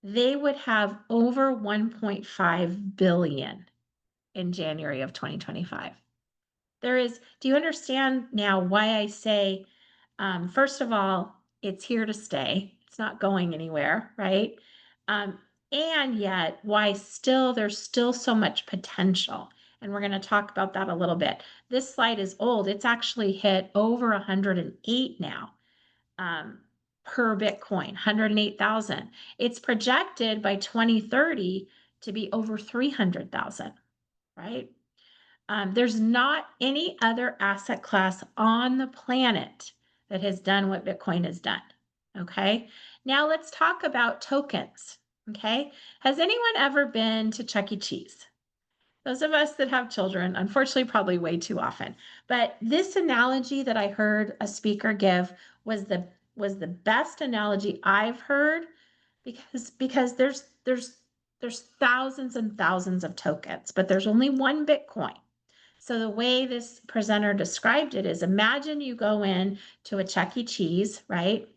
they would have over 1.5 billion in January of 2025. Do you understand now why I say First of all, it's here to stay. It's not going anywhere, right? Um, and yet, why still there's still so much potential. And we're going to talk about that a little bit. This slide is old. It's actually hit over 108 now, per Bitcoin, 108,000. It's projected by 2030 to be over 300,000, right? There's not any other asset class on the planet that has done what Bitcoin has done. Okay. Now let's talk about tokens. Okay. Has anyone ever been to Chuck E. Cheese? Those of us that have children, unfortunately, probably way too often. But this analogy that I heard a speaker give was the best analogy I've heard, because there's thousands and thousands of tokens, but there's only one Bitcoin. So the way this presenter described it is, imagine you go in to a Chuck E. Cheese, right?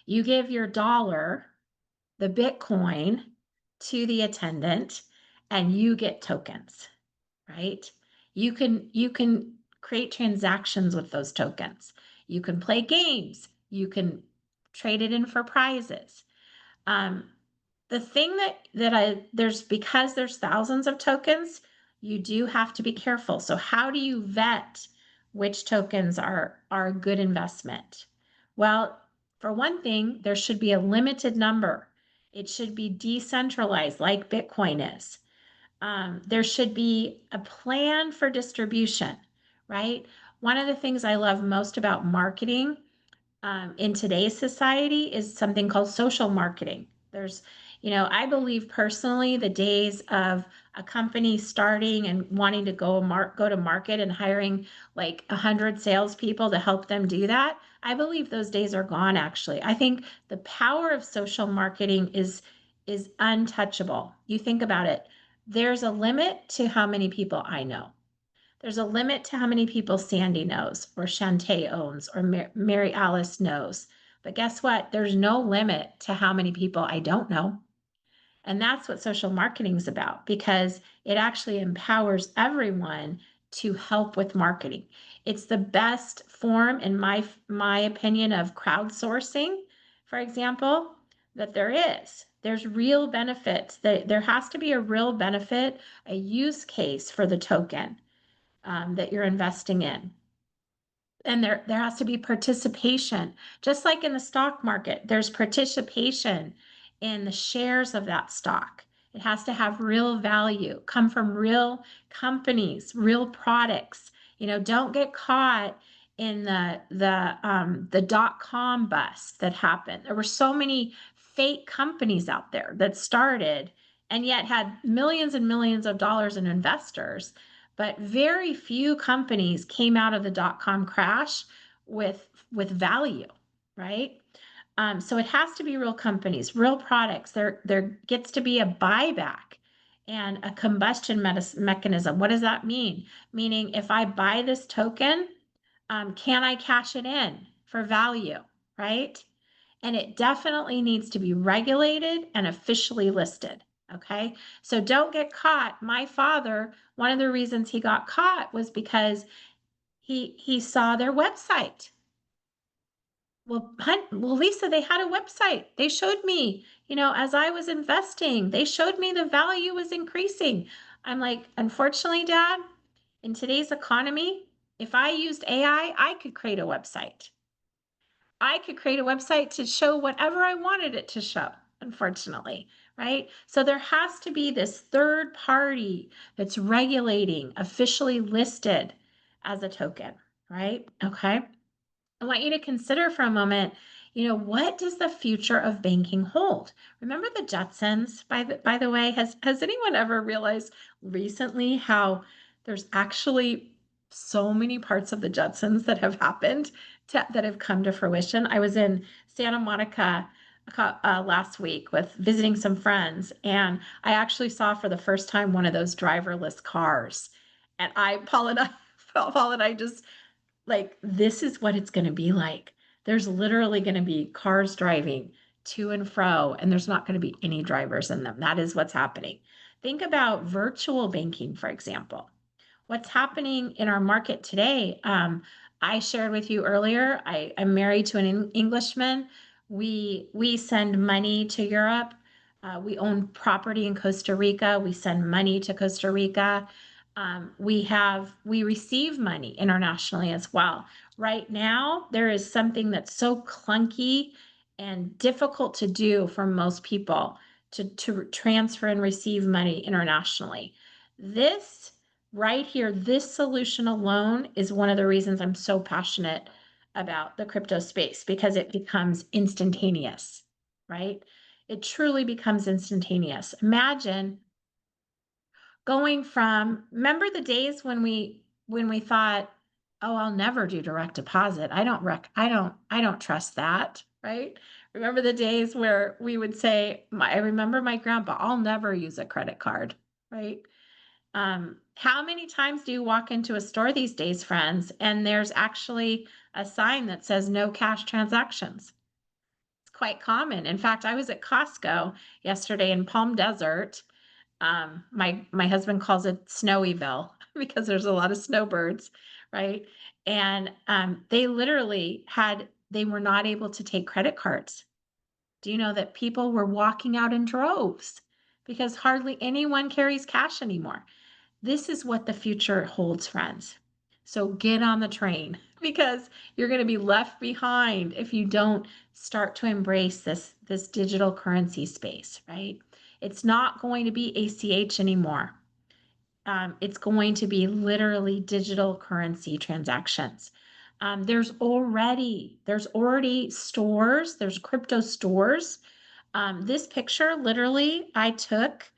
You give your dollar, the Bitcoin, to the attendant, and you get tokens, right? You can create transactions with those tokens. You can play games. You can trade it in for prizes. The thing because there's thousands of tokens, you do have to be careful. So how do you vet which tokens are a good investment? Well, for one thing, there should be a limited number. It should be decentralized like Bitcoin is. There should be a plan for distribution, right? One of the things I love most about marketing, in today's society, is something called social marketing. I believe personally the days of a company starting and wanting to go to market and hiring like 100 salespeople to help them do that. I believe those days are gone, actually. I think the power of social marketing is untouchable. You think about it. There's a limit to how many people I know. There's a limit to how many people Sandy knows, or Shantae owns, or Mary Alice knows. But guess what? There's no limit to how many people I don't know. And that's what social marketing is about, because it actually empowers everyone to help with marketing. It's the best form, in my opinion, of crowdsourcing, for example, that there is. There's real benefits. There has to be a real benefit, a use case for the token, that you're investing in. And there has to be participation, just like in the stock market. There's participation in the shares of that stock. It has to have real value, come from real companies, real products. Don't get caught in the dot-com bust that happened. There were so many fake companies out there that started and yet had millions and millions of dollars in investors, but very few companies came out of the dot-com crash with value, right? So it has to be real companies, real products. There gets to be a buyback and a combustion mechanism. What does that mean? Meaning, if I buy this token, can I cash it in for value, right? And it definitely needs to be regulated and officially listed. Okay. So don't get caught. My father, one of the reasons he got caught was because he saw their website. Well, Lisa, they had a website. They showed me, as I was investing, they showed me the value was increasing. I'm like, unfortunately, Dad, in today's economy, if I used AI, I could create a website. I could create a website to show whatever I wanted it to show, unfortunately, right? So there has to be this third party that's regulating, officially listed as a token, right? Okay. I want you to consider for a moment, what does the future of banking hold? Remember the Jetsons, by the way? Has anyone ever realized recently how there's actually so many parts of the Jetsons that have happened that have come to fruition? I was in Santa Monica last week with visiting some friends, and I actually saw for the first time one of those driverless cars. And Paul and I just, like, this is what it's going to be like. There's literally going to be cars driving to and fro, and there's not going to be any drivers in them. That is what's happening. Think about virtual banking, for example. What's happening in our market today? I shared with you earlier, I'm married to an Englishman. We send money to Europe. We own property in Costa Rica. We send money to Costa Rica. We receive money internationally as well. Right now, there is something that's so clunky and difficult to do for most people to transfer and receive money internationally. This right here, this solution alone is one of the reasons I'm so passionate about the crypto space, because it becomes instantaneous, right? It truly becomes instantaneous. Imagine going from, remember the days when we thought, oh, I'll never do direct deposit. I don't trust that, right? Remember the days where we would say, I remember my grandpa, I'll never use a credit card, right? How many times do you walk into a store these days, friends, and there's actually a sign that says no cash transactions? It's quite common. In fact, I was at Costco yesterday in Palm Desert. My husband calls it Snowyville because there's a lot of snowbirds, right? And they literally they were not able to take credit cards. Do you know that people were walking out in droves because hardly anyone carries cash anymore? This is what the future holds, friends. So get on the train because you're going to be left behind if you don't start to embrace this digital currency space, right? It's not going to be ACH anymore. It's going to be literally digital currency transactions. There's already stores, there's crypto stores. This picture literally I took.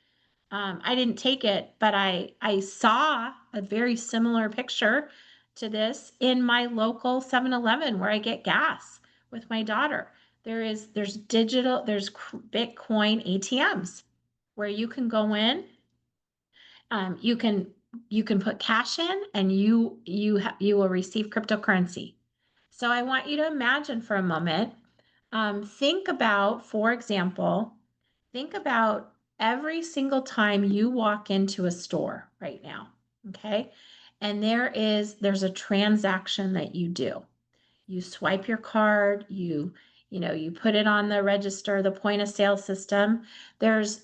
I didn't take it, but I saw a very similar picture to this in my local 7-Eleven where I get gas with my daughter. There's Bitcoin ATMs where you can go in, you can put cash in, and you will receive cryptocurrency. So I want you to imagine for a moment. Think about, for example, think about every single time you walk into a store right now, okay? And there's a transaction that you do. You swipe your card, you put it on the register, the point of sale system. There's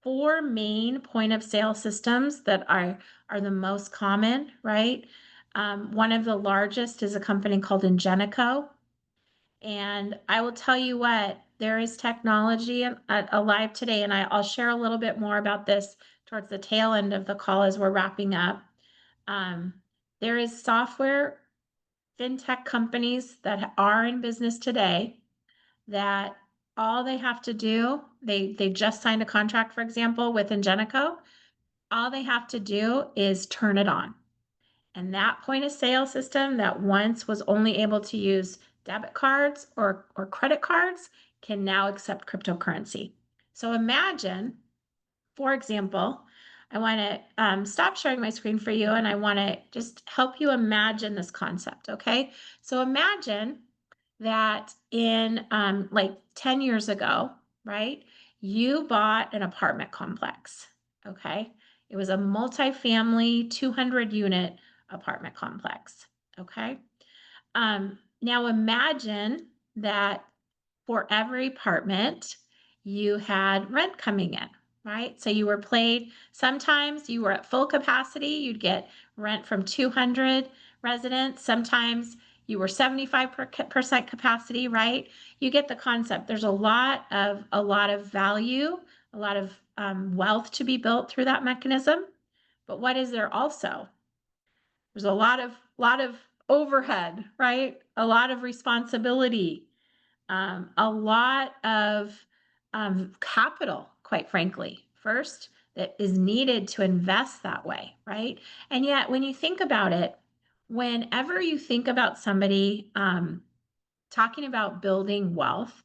4 main point of sale systems that are the most common, right? One of the largest is a company called Ingenico. And I will tell you what, there is technology alive today, and I'll share a little bit more about this towards the tail end of the call as we're wrapping up. There is software fintech companies that are in business today that all they have to do, they just signed a contract, for example, with Ingenico. All they have to do is turn it on. And that point of sale system that once was only able to use debit cards or credit cards can now accept cryptocurrency. So imagine, for example, I want to stop sharing my screen for you, and I want to just help you imagine this concept, okay? So imagine that in like 10 years ago, right, you bought an apartment complex, okay? It was a multifamily 200 unit apartment complex, okay? Now imagine that for every apartment, you had rent coming in, right? So you were paid, sometimes you were at full capacity, you'd get rent from 200 residents. Sometimes you were 75% capacity, right? You get the concept. There's a lot of value, a lot of wealth to be built through that mechanism. But what is there also? There's a lot of overhead, right? A lot of responsibility, a lot of capital, quite frankly, first, that is needed to invest that way, right? And yet, when you think about it, whenever you think about somebody talking about building wealth,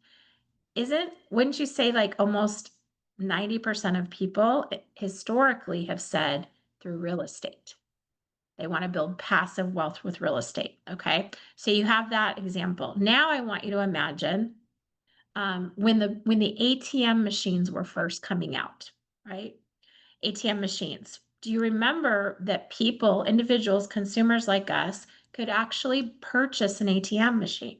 wouldn't you say like almost 90% of people historically have said through real estate? They want to build passive wealth with real estate. Okay. So you have that example. Now I want you to imagine when the ATM machines were first coming out, right? ATM machines. Do you remember that people, individuals, consumers like us could actually purchase an ATM machine,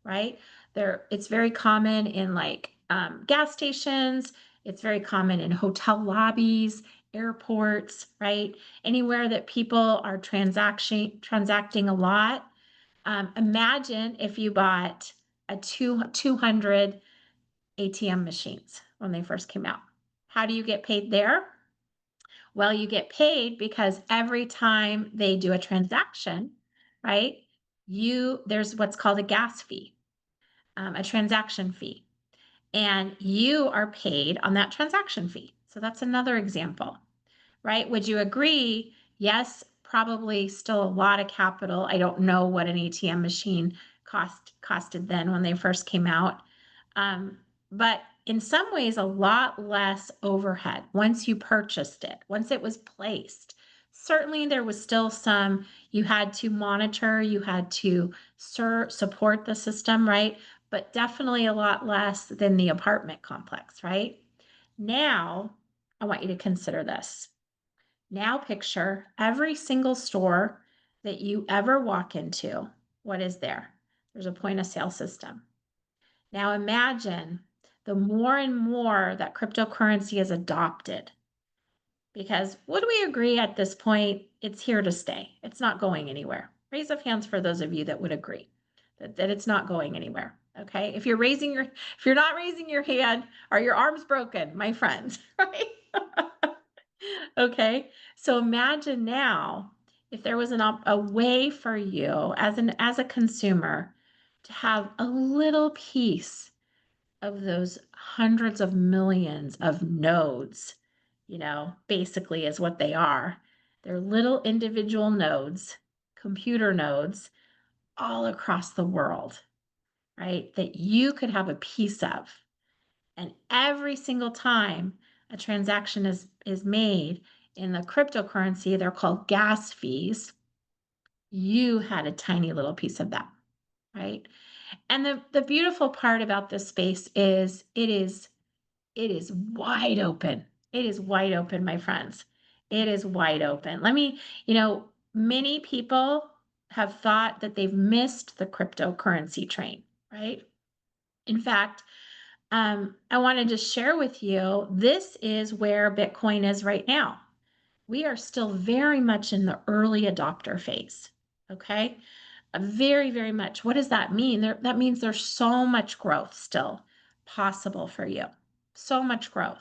right? It's very common in like gas stations. It's very common in hotel lobbies, airports, right? Anywhere that people are transacting a lot. Imagine if you bought 200 ATM machines when they first came out. How do you get paid there? Well, you get paid because every time they do a transaction, right? There's what's called a gas fee, a transaction fee, and you are paid on that transaction fee. So that's another example, right? Would you agree? Yes, probably still a lot of capital. I don't know what an ATM machine costed then when they first came out. But in some ways, a lot less overhead once you purchased it, once it was placed. Certainly, there was still some you had to monitor, you had to support the system, right? But definitely a lot less than the apartment complex, right? Now, I want you to consider this. Now, picture every single store that you ever walk into. What is there? There's a point of sale system. Now imagine the more and more that cryptocurrency is adopted, because would we agree at this point, it's here to stay? It's not going anywhere. Raise of hands for those of you that would agree that it's not going anywhere. Okay. If you're not raising your hand, or your arm's broken, my friends, right? Okay. So imagine now if there was a way for you as a consumer to have a little piece of those hundreds of millions of nodes, basically is what they are. They're little individual nodes, computer nodes, all across the world, right? That you could have a piece of. And every single time a transaction is made in the cryptocurrency, they're called gas fees, you had a tiny little piece of that, right? And the beautiful part about this space is it is wide open. It is wide open, my friends. It is wide open. Many people have thought that they've missed the cryptocurrency train, right? In fact, I want to just share with you, this is where Bitcoin is right now. We are still very much in the early adopter phase. Okay. Very, very much. What does that mean? That means there's so much growth still possible for you. So much growth.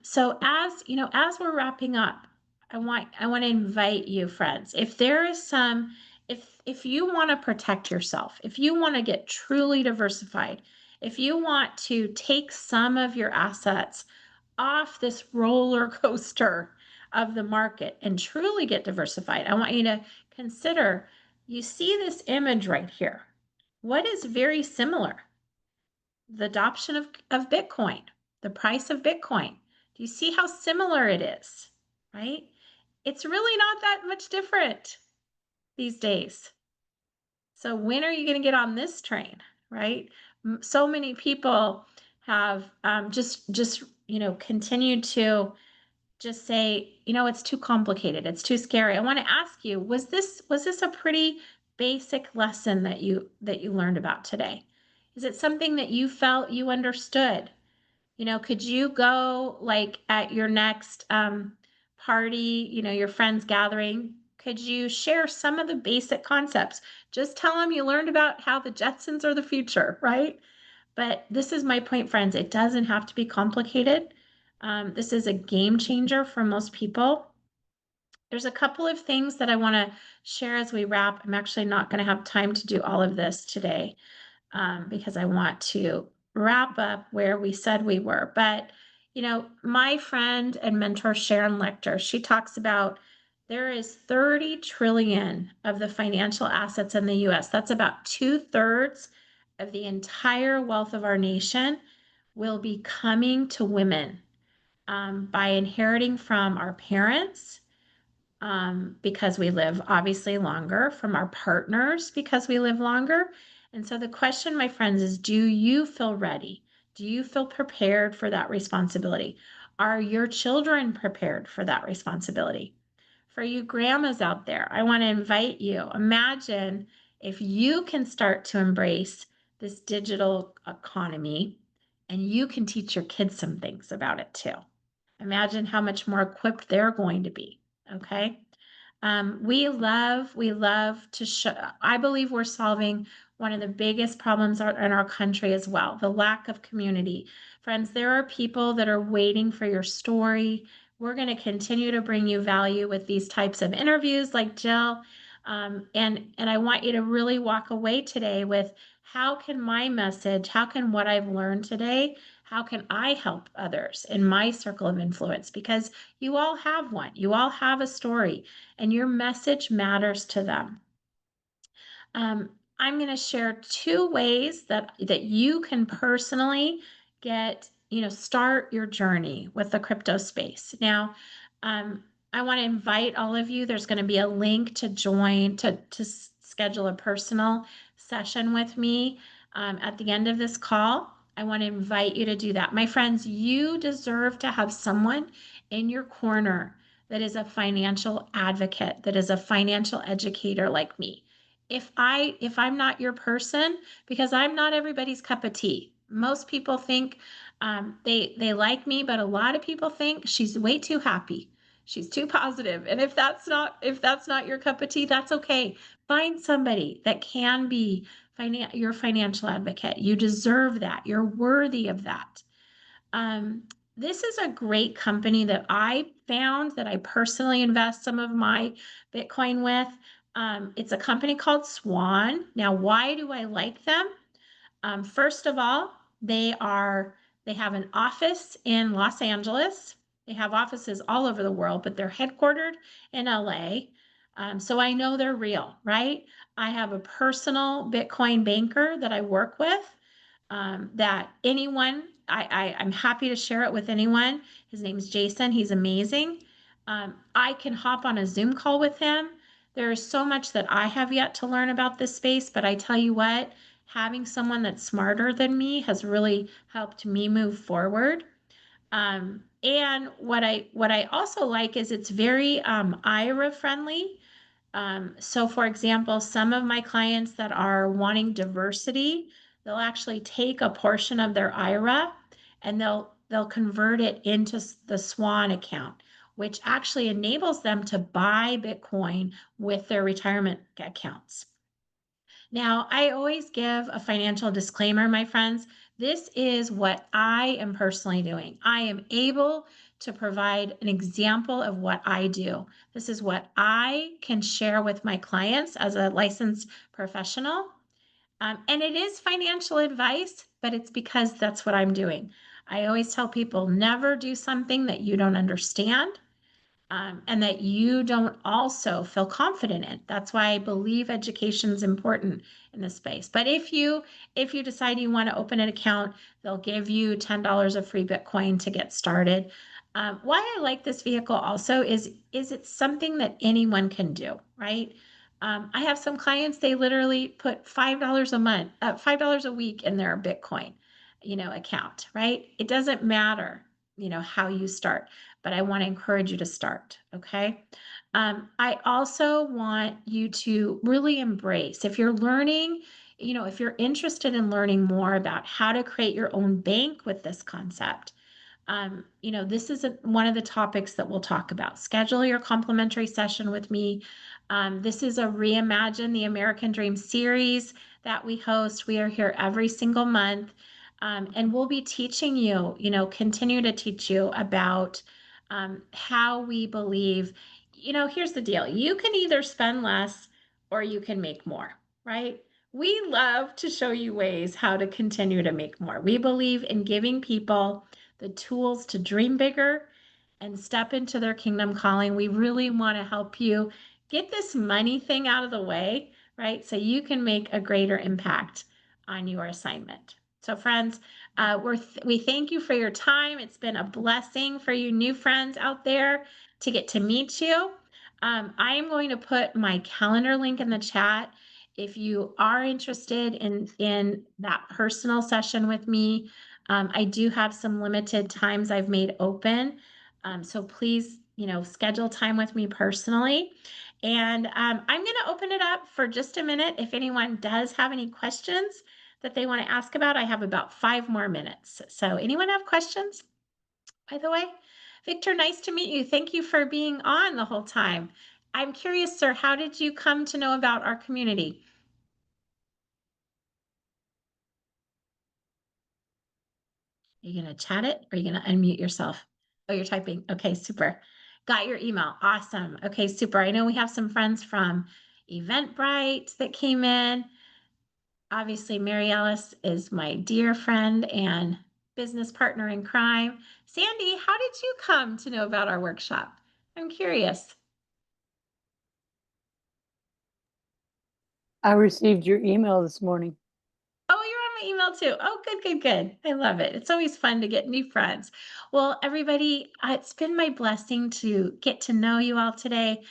So as we're wrapping up, I want to invite you, friends, if there is if you want to protect yourself, if you want to get truly diversified, if you want to take some of your assets off this roller coaster of the market and truly get diversified, I want you to consider, you see this image right here. What is very similar? The adoption of Bitcoin, the price of Bitcoin. Do you see how similar it is, right? It's really not that much different these days. So when are you going to get on this train, right? So many people have just continued to just say, it's too complicated, it's too scary. I want to ask you, was this a pretty basic lesson that you learned about today? Is it something that you felt you understood? Could you go like at your next party, your friends gathering, could you share some of the basic concepts? Just tell them you learned about how the Jetsons are the future, right? But this is my point, friends. It doesn't have to be complicated. This is a game changer for most people. There's a couple of things that I want to share as we wrap. I'm actually not going to have time to do all of this today because I want to wrap up where we said we were. But, my friend and mentor, Sharon Lechter, she talks about there is 30 trillion of the financial assets in the US. That's about 2/3 of the entire wealth of our nation will be coming to women by inheriting from our parents, because we live obviously longer, from our partners because we live longer. And so the question, my friends, is do you feel ready? Do you feel prepared for that responsibility? Are your children prepared for that responsibility? For you grandmas out there, I want to invite you. Imagine if you can start to embrace this digital economy and you can teach your kids some things about it too. Imagine how much more equipped they're going to be. Okay. We love to show, I believe we're solving one of the biggest problems in our country as well, the lack of community. Friends, there are people that are waiting for your story. We're going to continue to bring you value with these types of interviews like Jill. And I want you to really walk away today with how can my message, how can what I've learned today, how can I help others in my circle of influence? Because you all have one, you all have a story, and your message matters to them. I'm going to share two ways that you can personally start your journey with the crypto space. Now, I want to invite all of you. There's going to be a link to join to schedule a personal session with me at the end of this call. I want to invite you to do that. My friends, you deserve to have someone in your corner that is a financial advocate, that is a financial educator like me. If I'm not your person, because I'm not everybody's cup of tea. Most people think they like me, but a lot of people think she's way too happy. She's too positive. And if that's not your cup of tea, that's okay. Find somebody that can be your financial advocate. You deserve that. You're worthy of that. This is a great company that I found that I personally invest some of my Bitcoin with. It's a company called Swan. Now, why do I like them? First of all, they have an office in Los Angeles. They have offices all over the world, but they're headquartered in LA. So I know they're real, right? I have a personal Bitcoin banker that I work with that I'm happy to share it with anyone. His name's Jason. He's amazing. I can hop on a Zoom call with him. There is so much that I have yet to learn about this space, but I tell you what, having someone that's smarter than me has really helped me move forward. And what I also like is it's very IRA friendly. So for example, some of my clients that are wanting diversity, they'll actually take a portion of their IRA and they'll convert it into the Swan account, which actually enables them to buy Bitcoin with their retirement accounts. Now, I always give a financial disclaimer, my friends. This is what I am personally doing. I am able to provide an example of what I do. This is what I can share with my clients as a licensed professional. And it is financial advice, but it's because that's what I'm doing. I always tell people never do something that you don't understand. And that you don't also feel confident in. That's why I believe education is important in this space. But if you decide you want to open an account, they'll give you $10 of free Bitcoin to get started. Why I like this vehicle also is it's something that anyone can do, right? I have some clients, they literally put $5 a month, $5 a week in their Bitcoin, account, right? It doesn't matter, how you start, but I want to encourage you to start. Okay. I also want you to really embrace, if you're learning, if you're interested in learning more about how to create your own bank with this concept, this is one of the topics that we'll talk about. Schedule your complimentary session with me. This is a Reimagine the American Dream series that we host. We are here every single month. And we'll be teaching you, continue to teach you about how we believe, here's the deal. You can either spend less or you can make more, right? We love to show you ways how to continue to make more. We believe in giving people the tools to dream bigger and step into their kingdom calling. We really want to help you get this money thing out of the way, right? So you can make a greater impact on your assignment. So friends, we thank you for your time. It's been a blessing for you new friends out there to get to meet you. I am going to put my calendar link in the chat. If you are interested in that personal session with me, I do have some limited times I've made open. So please schedule time with me personally. And I'm going to open it up for just a minute. If anyone does have any questions that they want to ask about, I have about 5 more minutes. So anyone have questions? By the way, Victor, nice to meet you. Thank you for being on the whole time. I'm curious, sir, how did you come to know about our community? Are you going to chat it or are you going to unmute yourself? Oh, you're typing. Okay, super. Got your email. Awesome. Okay, super. I know we have some friends from Eventbrite that came in. Obviously, Mary Alice is my dear friend and business partner in crime. Sandy, how did you come to know about our workshop? I'm curious. I received your email this morning. Oh, you're on my email too. Oh, good, good, good. I love it. It's always fun to get new friends. Well, everybody, it's been my blessing to get to know you all today.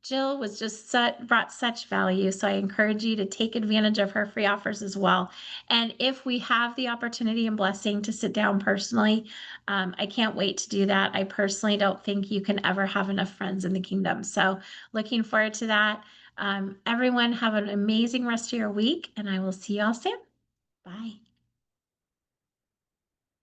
Jill was just brought such value. So I encourage you to take advantage of her free offers as well. And if we have the opportunity and blessing to sit down personally, I can't wait to do that. I personally don't think you can ever have enough friends in the kingdom. So looking forward to that. Everyone have an amazing rest of your week, and I will see you all soon.